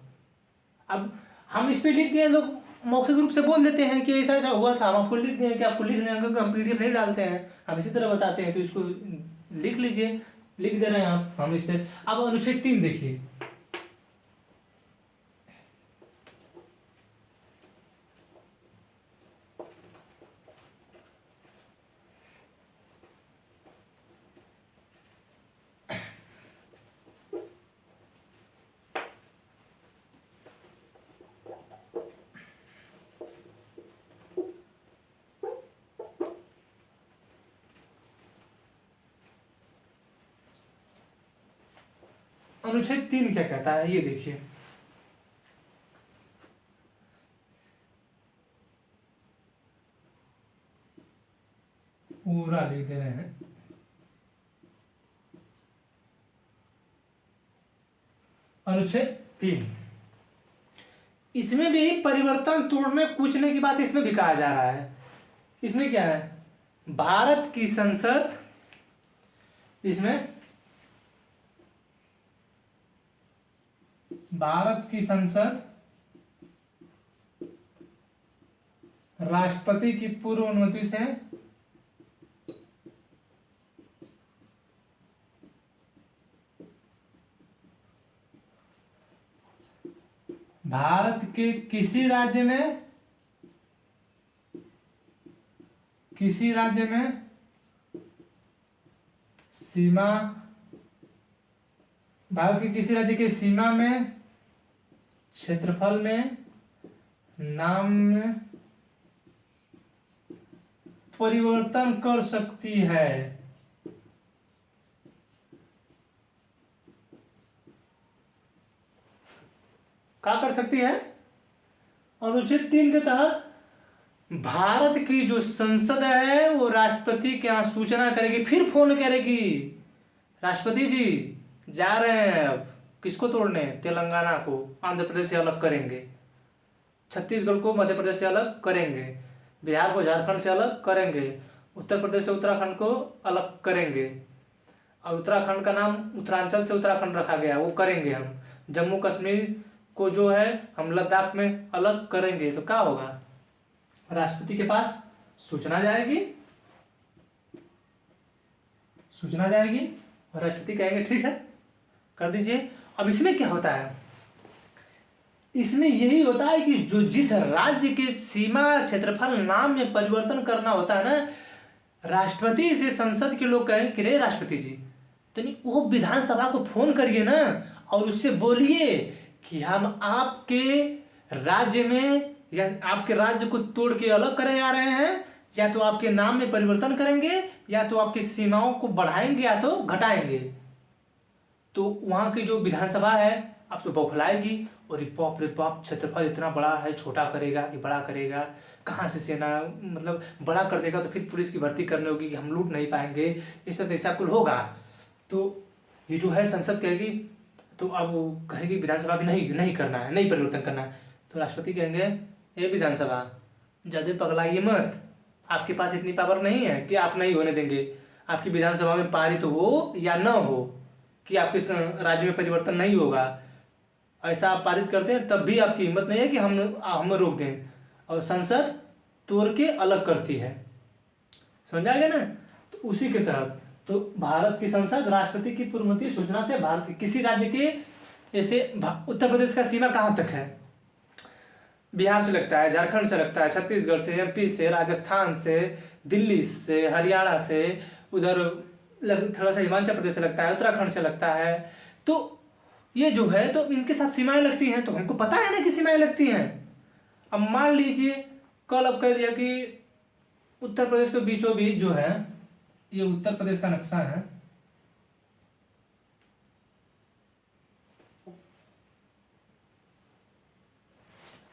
अब हम इस पे लिख दिए, लोग मौखिक रूप से बोल देते हैं कि ऐसा ऐसा हुआ था, हम आपको लिख दें कि आपको लिख लेना, क्योंकि हम पीडीएफ नहीं डालते हैं, हम इसी तरह बताते हैं, तो इसको लिख लीजिए, लिख दे रहे हैं आप, हम इस पर। अब अनुच्छेद 3 देखिए। अनुच्छेद 3 क्या कहता है, ये देखिए। पूरा लिख दे रहे हैं। अनुच्छेद 3, इसमें भी परिवर्तन तोड़ने कूचने की बात इसमें भी कहा जा रहा है। इसमें क्या है, भारत की संसद, इसमें भारत की संसद राष्ट्रपति की पूर्व अनुमति से भारत के किसी राज्य में सीमा, भारत के किसी राज्य के सीमा में, क्षेत्रफल में, नाम में परिवर्तन कर सकती है। क्या कर सकती है? अनुच्छेद 3 के तहत भारत की जो संसद है वो राष्ट्रपति के यहाँ सूचना करेगी, फिर फोन करेगी, राष्ट्रपति जी जा रहे हैं अब किसको तोड़ने, तेलंगाना को आंध्र प्रदेश से अलग करेंगे, छत्तीसगढ़ को मध्य प्रदेश से अलग करेंगे, बिहार को झारखंड से अलग करेंगे, उत्तर प्रदेश से उत्तराखंड को अलग करेंगे, और उत्तराखंड का नाम उत्तरांचल से उत्तराखंड रखा गया, वो करेंगे हम, जम्मू कश्मीर को जो है हम लद्दाख में अलग करेंगे। तो क्या होगा, राष्ट्रपति के पास सूचना जाएगी और राष्ट्रपति कहेंगे ठीक है कर दीजिए। अब इसमें क्या होता है, इसमें यही होता है कि जो जिस राज्य के सीमा, क्षेत्रफल, नाम में परिवर्तन करना होता है ना, राष्ट्रपति से संसद के लोग कहेंगे कि रे राष्ट्रपति जी, तो नहीं वो विधानसभा को फोन करिए ना और उससे बोलिए कि हम आपके राज्य में या आपके राज्य को तोड़ के अलग करे जा रहे हैं, या तो आपके नाम में परिवर्तन करेंगे, या तो आपकी सीमाओं को बढ़ाएंगे या तो घटाएंगे। तो वहाँ की जो विधानसभा है अब तो बौखलाएगी, और रे बाप क्षेत्रफल इतना बड़ा है, छोटा करेगा कि बड़ा करेगा, कहाँ से सेना, मतलब बड़ा कर देगा तो फिर पुलिस की भर्ती करनी होगी कि हम लूट नहीं पाएंगे, ये सब ऐसा कुल होगा। तो ये जो है संसद कहेगी, तो अब वो कहेगी विधानसभा की नहीं करना है, नहीं परिवर्तन करना है। तो राष्ट्रपति कहेंगे ये विधानसभा ज़्यादा पगलाइए मत, आपके पास इतनी पावर नहीं है कि आप नहीं होने देंगे, आपकी विधानसभा में पारित हो या न हो कि आपके राज्य में परिवर्तन नहीं होगा, ऐसा आप पारित करते हैं तब भी आपकी हिम्मत नहीं है कि हम रोक दें, और संसद तोड़ के अलग करती है। समझा गया ना? तो उसी के तहत तो भारत की संसद राष्ट्रपति की पूर्वनुमति सूचना से भारत के किसी राज्य के, जैसे उत्तर प्रदेश का सीमा कहाँ तक है, बिहार से लगता है, झारखंड से लगता है, छत्तीसगढ़ से, एमपी से, राजस्थान से, दिल्ली से, हरियाणा से, उधर थोड़ा सा हिमाचल प्रदेश से लगता है, उत्तराखंड से लगता है। तो ये जो है तो इनके साथ सीमाएं लगती हैं, तो हमको पता है ना कि सीमाएं लगती हैं। अब मान लीजिए कल अब कह दिया कि उत्तर प्रदेश के बीचों बीच जो है, ये उत्तर प्रदेश का नक्शा है,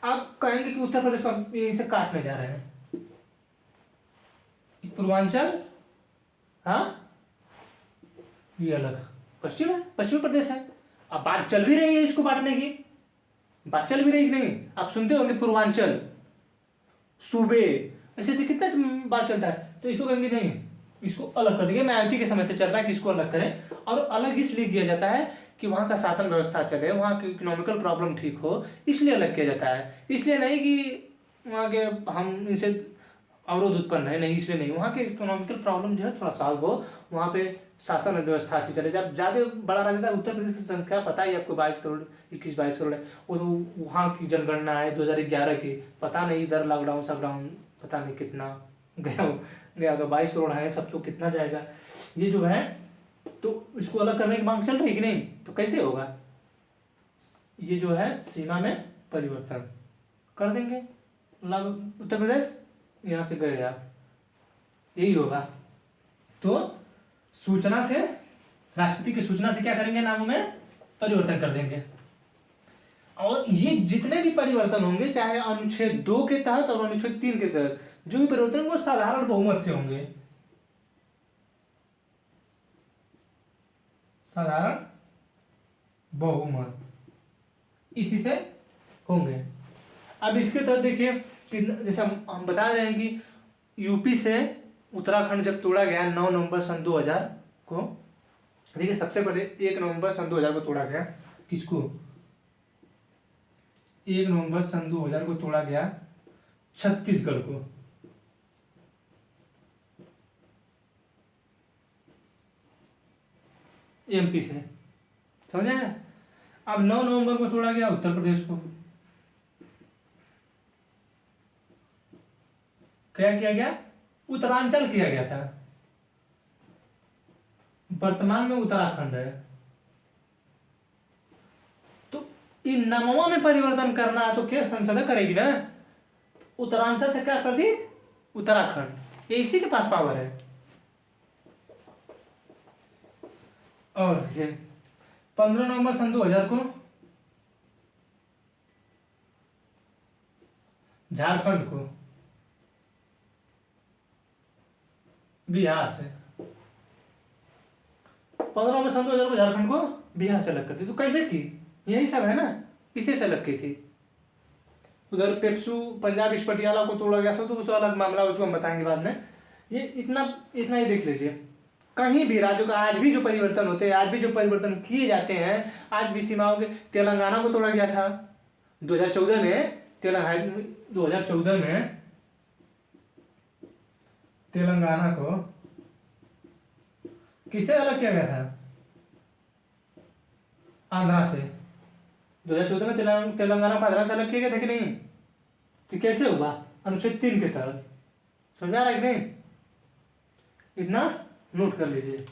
आप कहेंगे कि उत्तर प्रदेश को इसे काटने जा रहे हैं, पूर्वांचल, हाँ ये अलग पश्चिम है, पश्चिमी प्रदेश है। अब बात चल भी रही है इसको बांटने की, बात चल भी रही कि नहीं, आप सुनते होंगे पूर्वांचल, सूबे, ऐसे ऐसे कितना बात चलता है। तो इसको कहेंगे नहीं, इसको अलग कर देंगे, मैथी के समय से चल रहा है कि इसको अलग करें, और अलग इसलिए किया जाता है कि वहाँ का शासन व्यवस्था चले, वहाँ की इकोनॉमिकल प्रॉब्लम ठीक हो, इसलिए अलग किया जाता है। इसलिए नहीं कि वहाँ के हम इनसे अवरोध उत्पन्न है नहीं, इसलिए नहीं। वहाँ के इकोनॉमिकल प्रॉब्लम जो है थोड़ा सॉल्व हो, वहाँ पे शासन व्यवस्था अच्छी चले। जब ज़्यादा बड़ा राज्य था उत्तर प्रदेश की संख्या पता ही आपको 22 करोड़, 21-22 करोड़ है। वो वहाँ की जनगणना है 2011 की, पता नहीं इधर लॉकडाउन शॉकडाउन पता नहीं कितना गया होगा। 22 करोड़ है सब, तो कितना जाएगा ये जो है। तो इसको अलग करने की मांग चल रही कि नहीं, तो कैसे होगा? ये जो है सीमा में परिवर्तन कर देंगे। उत्तर प्रदेश यहाँ से गए आप, यही होगा। तो सूचना से, राष्ट्रपति की सूचना से क्या करेंगे, नामों में परिवर्तन कर देंगे। और ये जितने भी परिवर्तन होंगे, चाहे अनुच्छेद 2 के तहत और अनुच्छेद 3 के तहत जो भी परिवर्तन वो साधारण बहुमत से होंगे, साधारण बहुमत इसी से होंगे। अब इसके तहत देखिए कि जैसे हम बता रहे हैं कि यूपी से उत्तराखंड जब तोड़ा गया 9 नवंबर सन 2000 को, देखिए सबसे पहले 1 नवंबर सन 2000 को तोड़ा गया। किसको? 1 नवंबर सन 2000 को तोड़ा गया छत्तीसगढ़ को। एमपी से, समझे? अब 9 नवंबर को तोड़ा गया उत्तर प्रदेश को। क्या किया गया? उत्तरांचल किया गया था, वर्तमान में उत्तराखंड है। तो इन नामों में परिवर्तन करना है तो क्या संसद करेगी ना, उत्तरांचल से क्या कर दी उत्तराखंड, ये इसी के पास पावर है। और देखिए 15 नवंबर सन 2000 को झारखंड को बिहार से, 15 नवंबर सन 2000 को झारखंड को बिहार से अलग करती। तो कैसे की? यही सब है ना, इसी से अलग की थी। उधर पेप्सू पंजाब इस पटियाला को तोड़ा गया था, तो उसका अलग मामला, उसको हम बताएंगे बाद में। ये इतना ही देख लीजिए। कहीं भी राज्यों का आज भी जो परिवर्तन होते हैं, आज भी जो परिवर्तन किए जाते हैं, आज भी सीमाओं के, तेलंगाना को तोड़ा गया था 2014 में। 2014 में तेलंगाना को किससे अलग किया गया था? आंध्रा से। 2014 में तेलंगाना को आंध्रा से अलग किया गया था कि नहीं? तो कैसे हुआ? अनुच्छेद 3 के तहत। समझ में आ रहा है कि नहीं? इतना नोट कर लीजिए।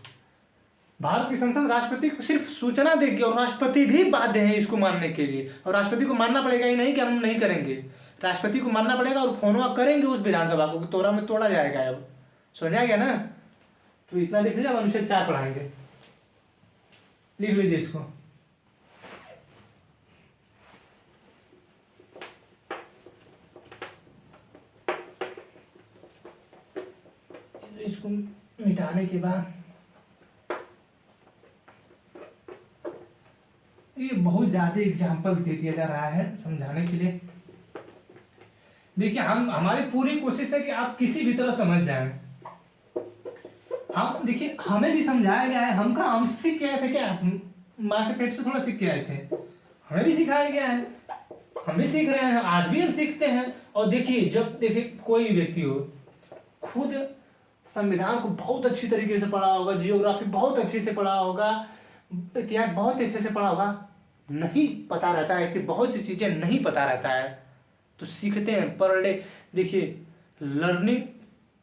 भारत की संसद राष्ट्रपति को सिर्फ सूचना देगी और राष्ट्रपति भी बाध्य है इसको मानने के लिए। और राष्ट्रपति को मानना पड़ेगा, ही नहीं कि हम नहीं करेंगे, राष्ट्रपति को मानना पड़ेगा और फोनवा करेंगे उस विधानसभा को, तोड़ा में तोड़ा जाएगा। अब समझ आ गया ना? तो इतना लिख लीजिए, अब अनुच्छेद 4 पढ़ाएंगे। लिख लीजिए इसको। इसको मिटाने के बाद ये बहुत ज्यादा एग्जाम्पल दे दिया जा रहा है समझाने के लिए। देखिए हमारी पूरी कोशिश है कि आप किसी भी तरह समझ जाएं। हम देखिए हमें भी समझाया गया है, हम सीख के आए थे क्या? माँ के पेट से थोड़ा सीख के आए थे, हमें भी सिखाया गया है, हम भी सीख रहे हैं, आज भी हम सीखते हैं। और देखिए जब कोई व्यक्ति हो, खुद संविधान को बहुत अच्छी तरीके से पढ़ा होगा, जियोग्राफी बहुत अच्छे से पढ़ा होगा, इतिहास बहुत अच्छे से पढ़ा होगा, नहीं पता रहता है, ऐसी बहुत सी चीजें नहीं पता रहता है, तो सीखते हैं पर डे। देखिए लर्निंग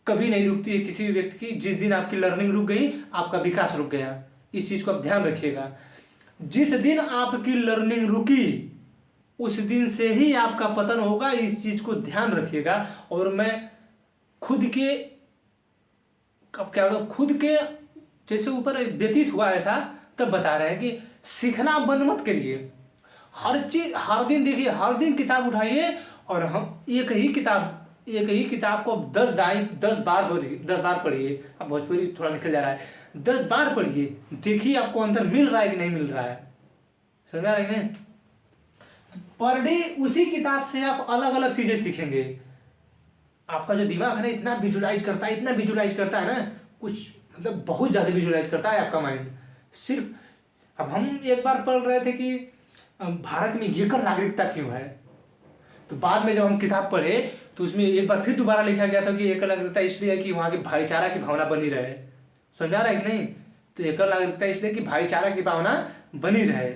कभी नहीं रुकती है किसी भी व्यक्ति की। जिस दिन आपकी लर्निंग रुक गई, आपका विकास रुक गया। इस चीज को आप ध्यान रखिएगा। जिस दिन आपकी लर्निंग रुकी, उस दिन से ही आपका पतन होगा, इस चीज को ध्यान रखिएगा। और मैं खुद के जैसे ऊपर व्यतीत हुआ ऐसा, तब बता रहे हैं कि सीखना बंद मत करिए। हर चीज हर दिन देखिए, हर दिन किताब उठाइए और हम एक ही किताब को 10 बार पढ़िए। अब भोजपुरी थोड़ा निकल जा रहा है, 10 बार पढ़िए, देखिए आपको अंदर मिल रहा है कि नहीं मिल रहा है। समझ आ रही है? पर डे उसी किताब से आप अलग अलग चीजें सीखेंगे। आपका जो दिमाग है ना, इतना विजुलाइज करता है ना, कुछ मतलब बहुत ज्यादा विजुलाइज करता है आपका माइंड। सिर्फ अब हम एक बार पढ़ रहे थे कि भारत में येकर नागरिकता क्यों है, तो बाद में जब हम किताब पढ़े तो उसमें एक बार फिर दोबारा लिखा गया था कि एकल नागरिकता इसलिए कि वहाँ की भाईचारा की भावना बनी रहे। समझा रहा है कि नहीं? तो एकल नागरिकता इसलिए कि भाईचारा की भावना बनी रहे।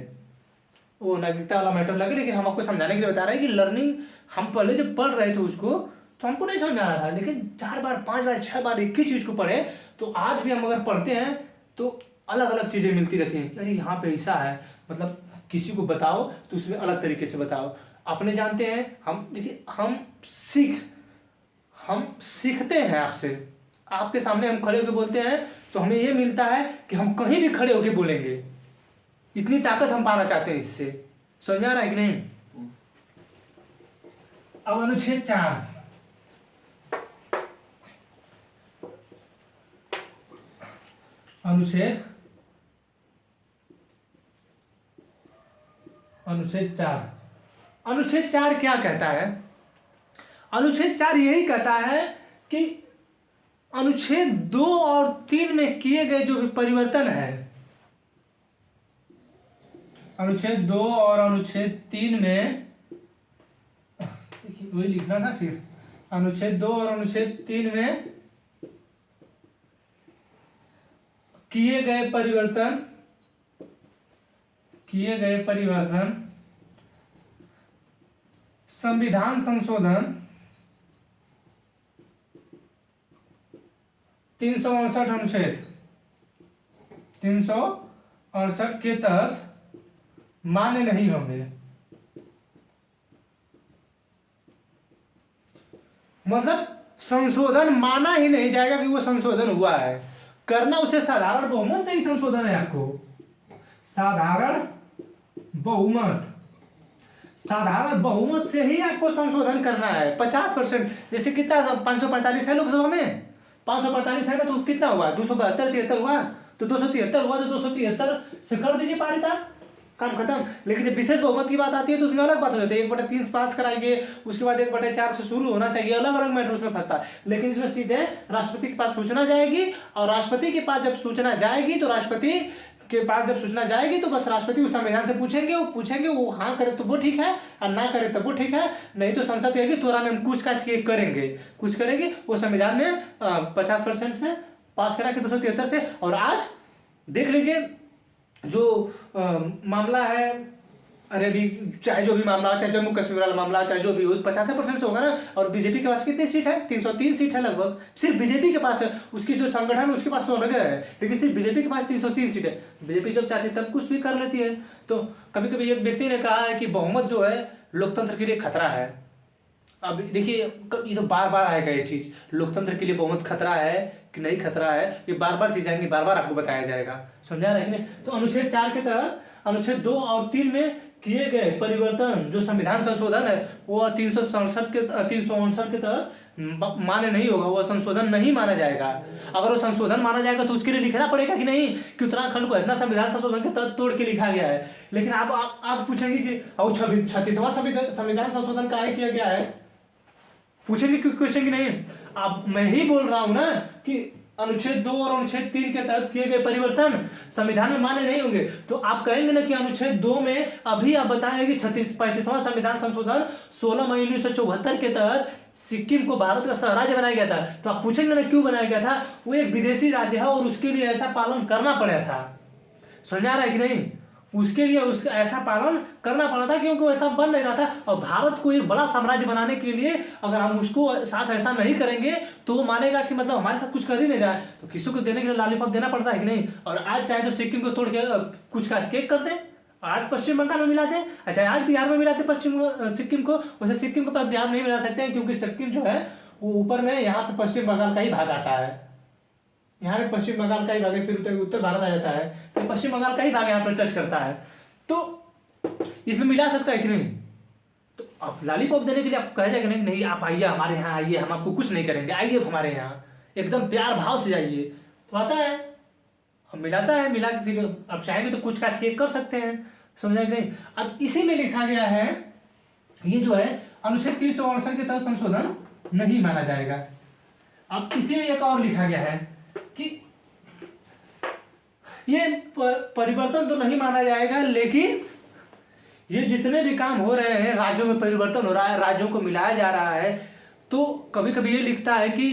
वो नागरिकता वाला मैटर लगे, लेकिन हम आपको समझाने के लिए बता रहे हैं कि लर्निंग हम पहले जब पढ़ रहे थे उसको तो हमको नहीं समझ आ रहा था, लेकिन 4 बार 5 बार 6 बार एक ही चीज़ को पढ़े तो आज भी हम अगर पढ़ते हैं तो अलग अलग चीज़ें मिलती रहती हैं। अरे यहाँ पे ऐसा है, मतलब किसी को बताओ तो उसमें अलग तरीके से बताओ। अपने जानते हैं हम, देखिए हम सीखते हैं आपसे, आपके सामने हम खड़े होकर बोलते हैं तो हमें ये मिलता है कि हम कहीं भी खड़े होकर बोलेंगे। इतनी ताकत हम पाना चाहते हैं इससे। समझ आ रहा है कि नहीं? अब अनुच्छेद 4, अनुच्छेद 4, अनुच्छेद 4 क्या कहता है? अनुच्छेद 4 यही कहता है कि अनुच्छेद 2 और 3 में किए गए जो भी परिवर्तन है, अनुच्छेद 2 और अनुच्छेद 3 में, देखिए वही लिखना था फिर, अनुच्छेद 2 और अनुच्छेद 3 में किए गए परिवर्तन संविधान संशोधन 368 अनुच्छेद 368 के तहत मान्य नहीं होंगे। मतलब संशोधन माना ही नहीं जाएगा कि वो संशोधन हुआ है। करना उसे साधारण बहुमत से ही संशोधन है। आपको साधारण बहुमत से ही आपको संशोधन करना है। 50%, जैसे कितना 545 है लोकसभा में, 545 है ना, तो कितना हुआ? 272 73 हुआ, तो 273 हुआ, तो 273 से कर दीजिए पारित, काम खत्म। लेकिन जब विशेष बहुमत की बात आती है तो उसमें अलग बात हो जाती है। 1/3 पास कराएंगे, उसके बाद 1/4 से शुरू होना चाहिए, अलग अलग मैटर उसमें फंसता है। लेकिन इसमें सीधे राष्ट्रपति के पास सूचना जाएगी, और राष्ट्रपति के पास जब सूचना जाएगी तो बस राष्ट्रपति उस संविधान से पूछेंगे, वो हाँ करे तो वो ठीक है, और ना करे तो वो ठीक है, नहीं तो संसद कहेगी तुरंत में हम कुछ करेंगे। वो संविधान में 50% से पास करा के 273 से। और आज देख लीजिए जो मामला है, अरे अभी चाहे जो भी मामला, चाहे जम्मू कश्मीर वाला मामला, चाहे जो भी हो, 50% से होगा ना। और बीजेपी के पास कितनी सीट है? 303 सीट है लगभग, सिर्फ बीजेपी के पास है। उसकी जो संगठन उसके पास तो अलग है, लेकिन सिर्फ बीजेपी के पास 303 सीट है। बीजेपी जब चाहती है तब कुछ भी कर लेती है। तो कभी कभी एक व्यक्ति ने कहा है कि बहुमत जो है लोकतंत्र के लिए खतरा है। अब देखिए ये तो बार बार आएगा ये चीज़, लोकतंत्र के लिए बहुमत खतरा है कि नहीं खतरा है, ये बार बार चीज़ आएंगी, बार बार आपको बताया जाएगा। समझा रहे हैं? तो अनुच्छेद 4 के तहत अनुच्छेद 2 और 3 में किए गए परिवर्तन जो संविधान संशोधन है वो 368 के तहत मान्य नहीं होगा, वो संशोधन नहीं माना जाएगा। अगर वो संशोधन माना जाएगा तो उसके लिए लिखना पड़ेगा कि नहीं कि उत्तराखंड को इतना संविधान संशोधन के तहत तोड़ के लिखा गया है। लेकिन आप पूछेंगे कि 36वां संविधान संशोधन काहे किया गया है, पूछेंगे क्वेश्चन की नहीं। अब मैं ही बोल रहा हूं ना कि अनुच्छेद 2 और अनुच्छेद 3 के तहत किए गए परिवर्तन संविधान में मान्य नहीं होंगे। तो आप कहेंगे ना कि अनुच्छेद 2 में अभी आप बताएंगे कि 35वां संविधान संशोधन 16 मई 1974 के तहत सिक्किम को भारत का सहराज्य बनाया गया था। तो आप पूछेंगे ना क्यों बनाया गया था? वो एक विदेशी राज्य है और उसके लिए ऐसा पालन करना पड़ा था। समझ आ रहा है कि नहीं? उसके लिए ऐसा पालन करना पड़ा था क्योंकि वैसा बन नहीं रहा था। और भारत को एक बड़ा साम्राज्य बनाने के लिए अगर हम उसको साथ ऐसा नहीं करेंगे तो वो मानेगा कि मतलब हमारे साथ कुछ कर ही नहीं रहा है, तो किसी को देने के लिए लॉलीपॉप देना पड़ता है कि नहीं। और आज चाहे तो सिक्किम को तोड़ के कुछ का केक कर दें, आज पश्चिम बंगाल में मिला दें, अच्छा आज बिहार में मिलाते सिक्किम को, वैसे सिक्किम को बिहार नहीं मिला सकते हैं क्योंकि सिक्किम जो है वो ऊपर में यहाँ पे पश्चिम बंगाल का ही भाग आता है। यहाँ पे पश्चिम बंगाल का ही भाग है, फिर उत्तर भारत आ जाता है, तो पश्चिम बंगाल का ही भाग यहाँ पर टच करता है, तो इसमें मिला सकता है कि नहीं। तो अब लॉलीपॉप देने के लिए आप कह जाएगा नहीं आप आइए हमारे यहाँ, आइए हम आपको कुछ नहीं करेंगे, आइए हमारे यहाँ, एकदम प्यार भाव से जाइए, तो आता है, अब मिलाता है, मिला के फिर अब चाहेंगे तो कुछ काट के कर सकते हैं। समझा कि नहीं? अब इसी में लिखा गया है ये जो है अनुच्छेद 368 के तहत संशोधन नहीं माना जाएगा। अब इसी में एक और लिखा गया है कि ये परिवर्तन तो नहीं माना जाएगा, लेकिन ये जितने भी काम हो रहे हैं राज्यों में परिवर्तन हो रहा है, राज्यों को मिलाया जा रहा है, तो कभी कभी ये लिखता है कि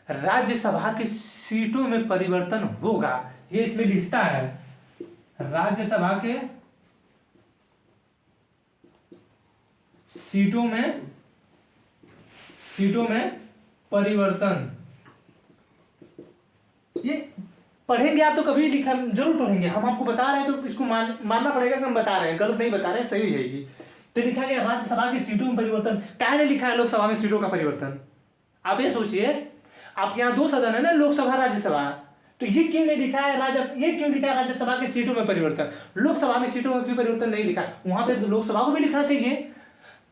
राज्यसभा की सीटों में परिवर्तन होगा, ये इसमें लिखता है राज्यसभा के सीटों में परिवर्तन। ये पढ़ेंगे आप तो कभी लिखा जरूर पढ़ेंगे, हम आपको बता रहे हैं तो इसको मानना पड़ेगा कि हम बता रहे हैं, गलत नहीं बता रहे हैं, सही है ये। तो लिखा गया राज्यसभा की सीटों में परिवर्तन, काहे नहीं लिखा है लोकसभा में सीटों का परिवर्तन? आप ये सोचिए, आपके यहाँ 2 सदन है ना, लोकसभा राज्यसभा, तो ये क्यों नहीं लिखा है ये क्यों लिखा है राज्यसभा की सीटों में परिवर्तन, लोकसभा में सीटों का क्यों परिवर्तन नहीं लिखा? वहां पे लोकसभा को भी लिखना चाहिए।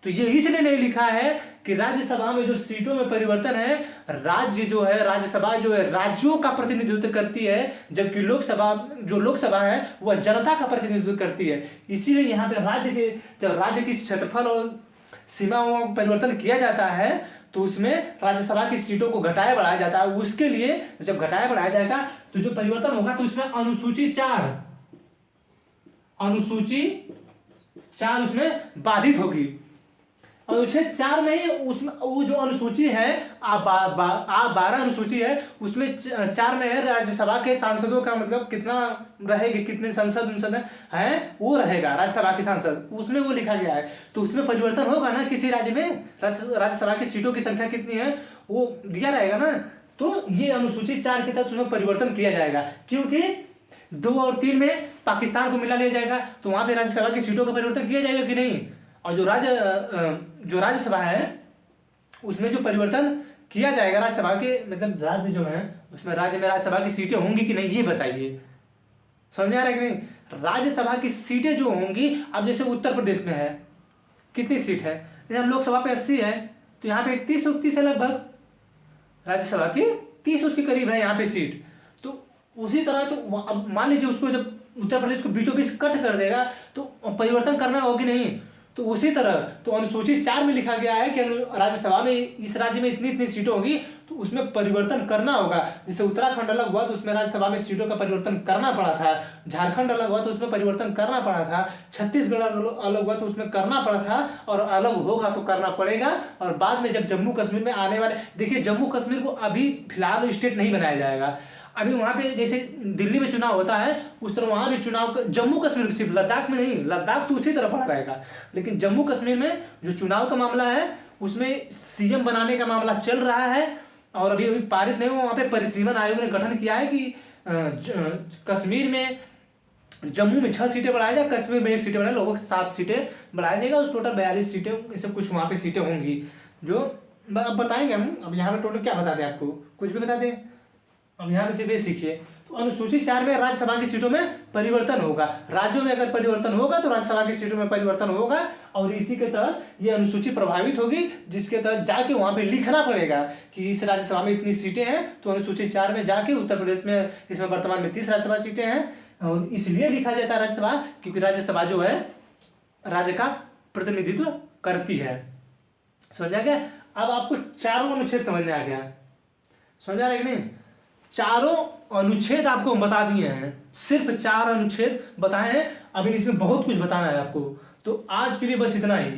तो ये इसलिए नहीं लिखा है कि राज्यसभा में जो सीटों में परिवर्तन है, राज्य जो है, राज्यसभा जो है राज्यों का प्रतिनिधित्व करती है, जबकि लोकसभा है वह जनता का प्रतिनिधित्व करती है। इसीलिए यहाँ पे जब राज्य की क्षेत्रफल और सीमाओं का परिवर्तन किया जाता है तो उसमें राज्यसभा की सीटों को घटाया बढ़ाया जाता है। उसके लिए जब घटाया बढ़ाया जाएगा तो जो परिवर्तन होगा तो उसमें अनुसूची 4 उसमें बाधित होगी। अनुच्छेद 4 में ही उसमें वो जो अनुसूची है A12 अनुसूची है, उसमें 4 में है राज्यसभा के सांसदों का मतलब कितना रहेगी, कितने संसद है वो रहेगा राज्यसभा के सांसद, उसमें वो लिखा गया है। तो उसमें परिवर्तन होगा ना, किसी राज्य में राज्यसभा की सीटों की संख्या कितनी है वो दिया रहेगा ना, तो ये अनुसूची 4 के तहत उसमें परिवर्तन किया जाएगा। क्योंकि 2 और 3 में पाकिस्तान को मिला लिया जाएगा, तो वहां पर राज्यसभा की सीटों का परिवर्तन किया जाएगा कि नहीं? और जो राज्यसभा है उसमें जो परिवर्तन किया जाएगा राज्यसभा के मतलब राज्य जो है उसमें राज्य में राज्यसभा की सीटें होंगी कि नहीं, ये बताइए। समझ में आ रहा है कि नहीं? राज्यसभा की सीटें जो होंगी, अब जैसे उत्तर प्रदेश में है कितनी सीट है, यहाँ लोकसभा पे 80 है, तो यहाँ पे 30 है लगभग, राज्यसभा की 30 उसके करीब है यहाँ पे सीट। तो उसी तरह तो अब मान लीजिए उसको जब उत्तर प्रदेश को बीचों बीच कट कर देगा तो परिवर्तन करना होगा कि नहीं? तो उसी तरह तो अनुसूची 4 में लिखा गया है कि राज्यसभा में इस राज्य में इतनी सीटें होगी तो उसमें परिवर्तन करना होगा। जैसे उत्तराखंड अलग हुआ तो उसमें राज्यसभा में सीटों का परिवर्तन करना पड़ा था, झारखंड अलग हुआ तो उसमें परिवर्तन करना पड़ा था, छत्तीसगढ़ अलग हुआ तो उसमें करना पड़ा था, और अलग होगा तो करना पड़ेगा। और बाद में जब जम्मू कश्मीर में आने वाले, देखिए जम्मू कश्मीर को अभी फिलहाल स्टेट नहीं बनाया जाएगा, अभी वहाँ पे जैसे दिल्ली में चुनाव होता है उस तरह वहाँ भी चुनाव जम्मू कश्मीर में, सिर्फ लद्दाख में नहीं, लद्दाख तो उसी तरह पड़ा रहेगा, लेकिन जम्मू कश्मीर में जो चुनाव का मामला है उसमें सीएम बनाने का मामला चल रहा है और अभी पारित नहीं हुआ। वहाँ पे परिसीमन आयोग ने गठन किया है कि कश्मीर में, जम्मू में 6 सीटें बढ़ाया जाए, कश्मीर में 1 सीटें बढ़ाए, लगभग 7 सीटें बढ़ाया जाएगा और टोटल 42 सीटें ये सब कुछ वहाँ पे सीटें होंगी। जो अब बताएंगे हम, अब यहाँ पे टोटल क्या बता दें आपको, कुछ भी बता दें, अब यहाँ पे सिर्फ ये सीखिए। तो अनुसूची 4 में राज्यसभा की सीटों में परिवर्तन होगा, राज्यों में अगर परिवर्तन होगा तो राज्यसभा की सीटों में परिवर्तन होगा, और इसी के तहत ये अनुसूची प्रभावित होगी, जिसके तहत जाके वहां पे लिखना पड़ेगा कि इस राज्यसभा में इतनी सीटें हैं। तो अनुसूची 4 में जाके उत्तर प्रदेश में इसमें वर्तमान में 30 राज्यसभा सीटें हैं, और इसलिए लिखा जाता है राज्यसभा क्योंकि राज्यसभा जो है राज्य का प्रतिनिधित्व करती है। समझ आ गया? अब आपको चारों अनुच्छेद समझ में आ गया, समझ आ रहा है कि नहीं? चारों अनुच्छेद आपको हम बता दिए हैं, सिर्फ 4 अनुच्छेद बताए हैं, अभी इसमें बहुत कुछ बताना है आपको। तो आज के लिए बस इतना ही,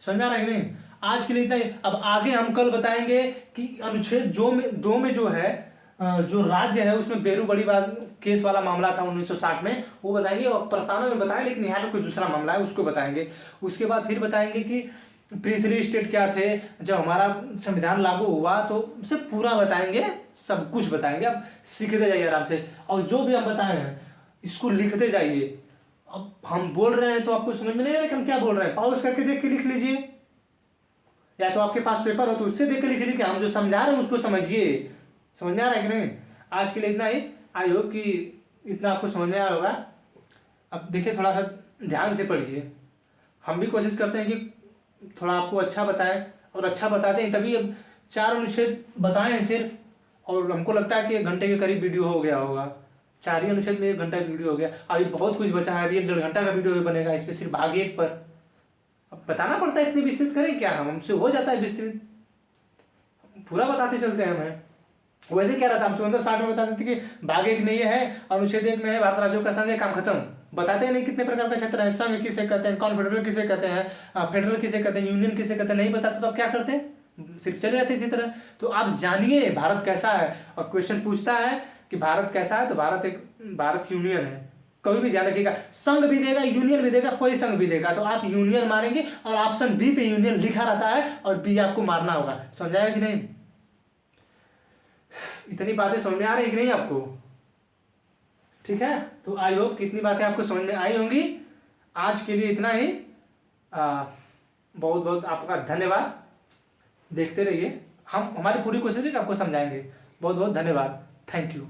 समझ में आ रहा है कि नहीं? आज के लिए इतना ही। अब आगे हम कल बताएंगे कि अनुच्छेद 2 में जो है जो राज्य है उसमें बेरू बड़ीवाल केस वाला मामला था 1960 में, वो बताएंगे, और प्रस्तावना में बताएं, लेकिन यहाँ पे कोई दूसरा मामला है उसको बताएंगे। उसके बाद फिर बताएंगे कि प्रिंसली स्टेट क्या थे, जब हमारा संविधान लागू हुआ तो उसे पूरा बताएंगे, सब कुछ बताएंगे। अब सीखते जाइए आराम से, और जो भी हम बताए हैं इसको लिखते जाइए। अब हम बोल रहे हैं तो आपको समझ में नहीं आ रहा कि हम क्या बोल रहे हैं, पॉज करके देख के लिख लीजिए, या तो आपके पास पेपर हो तो उससे देख के लिख लीजिए, हम जो समझा रहे हैं उसको समझिए। समझ में आ रहा है कि नहीं? आज के लिए इतना ही, आई होप कि इतना आपको समझ में आया होगा। अब देखिए थोड़ा सा ध्यान से पढ़िए, हम भी कोशिश करते हैं कि थोड़ा आपको अच्छा बताएं, और अच्छा बताते हैं तभी अब 4 अनुच्छेद बताए हैं सिर्फ, और हमको लगता है कि 1 घंटे के करीब वीडियो हो गया होगा, 4 ही अनुच्छेद में 1 घंटा वीडियो हो गया। अभी बहुत कुछ बचा है, अभी 1-1.5 घंटा का वीडियो बनेगा इस पर, सिर्फ भाग 1 पर। अब बताना पड़ता है, इतनी विस्तृत करें क्या, हमसे हो जाता है विस्तृत, पूरा बताते चलते हैं हमें। वैसे क्या रहता है, हम तुरंत 60 में बताते थे कि भाग 1 में ये है, अनुच्छेद 1 में है भारत राज्यों का संघ, काम खत्म। बताते हैं नहीं कितने प्रकार का क्षेत्र है, संघ किसे कहते हैं, कॉन्फेडरल किसे कहते हैं, फेडरल किसे कहते हैं, यूनियन किसे कहते हैं, नहीं बताते तो अब क्या करते हैं, सिर्फ चले जाते हैं इसी तरह। तो आप जानिए भारत कैसा है, और क्वेश्चन पूछता है कि भारत कैसा है, तो भारत यूनियन है। कभी भी ध्यान रखिएगा, संघ भी देगा, यूनियन भी देगा, कोई संघ भी देगा, तो आप यूनियन मारेंगे और ऑप्शन बी पे यूनियन लिखा रहता है और बी आपको मारना होगा। समझाया कि नहीं? इतनी बातें समझ में आ रही कि नहीं आपको? ठीक है, तो आई होप कितनी बातें आपको समझ में आई होंगी। आज के लिए इतना ही। बहुत बहुत आपका धन्यवाद। देखते रहिए, हम हमारी पूरी कोशिश है कि आपको समझाएंगे। बहुत बहुत धन्यवाद। Thank you.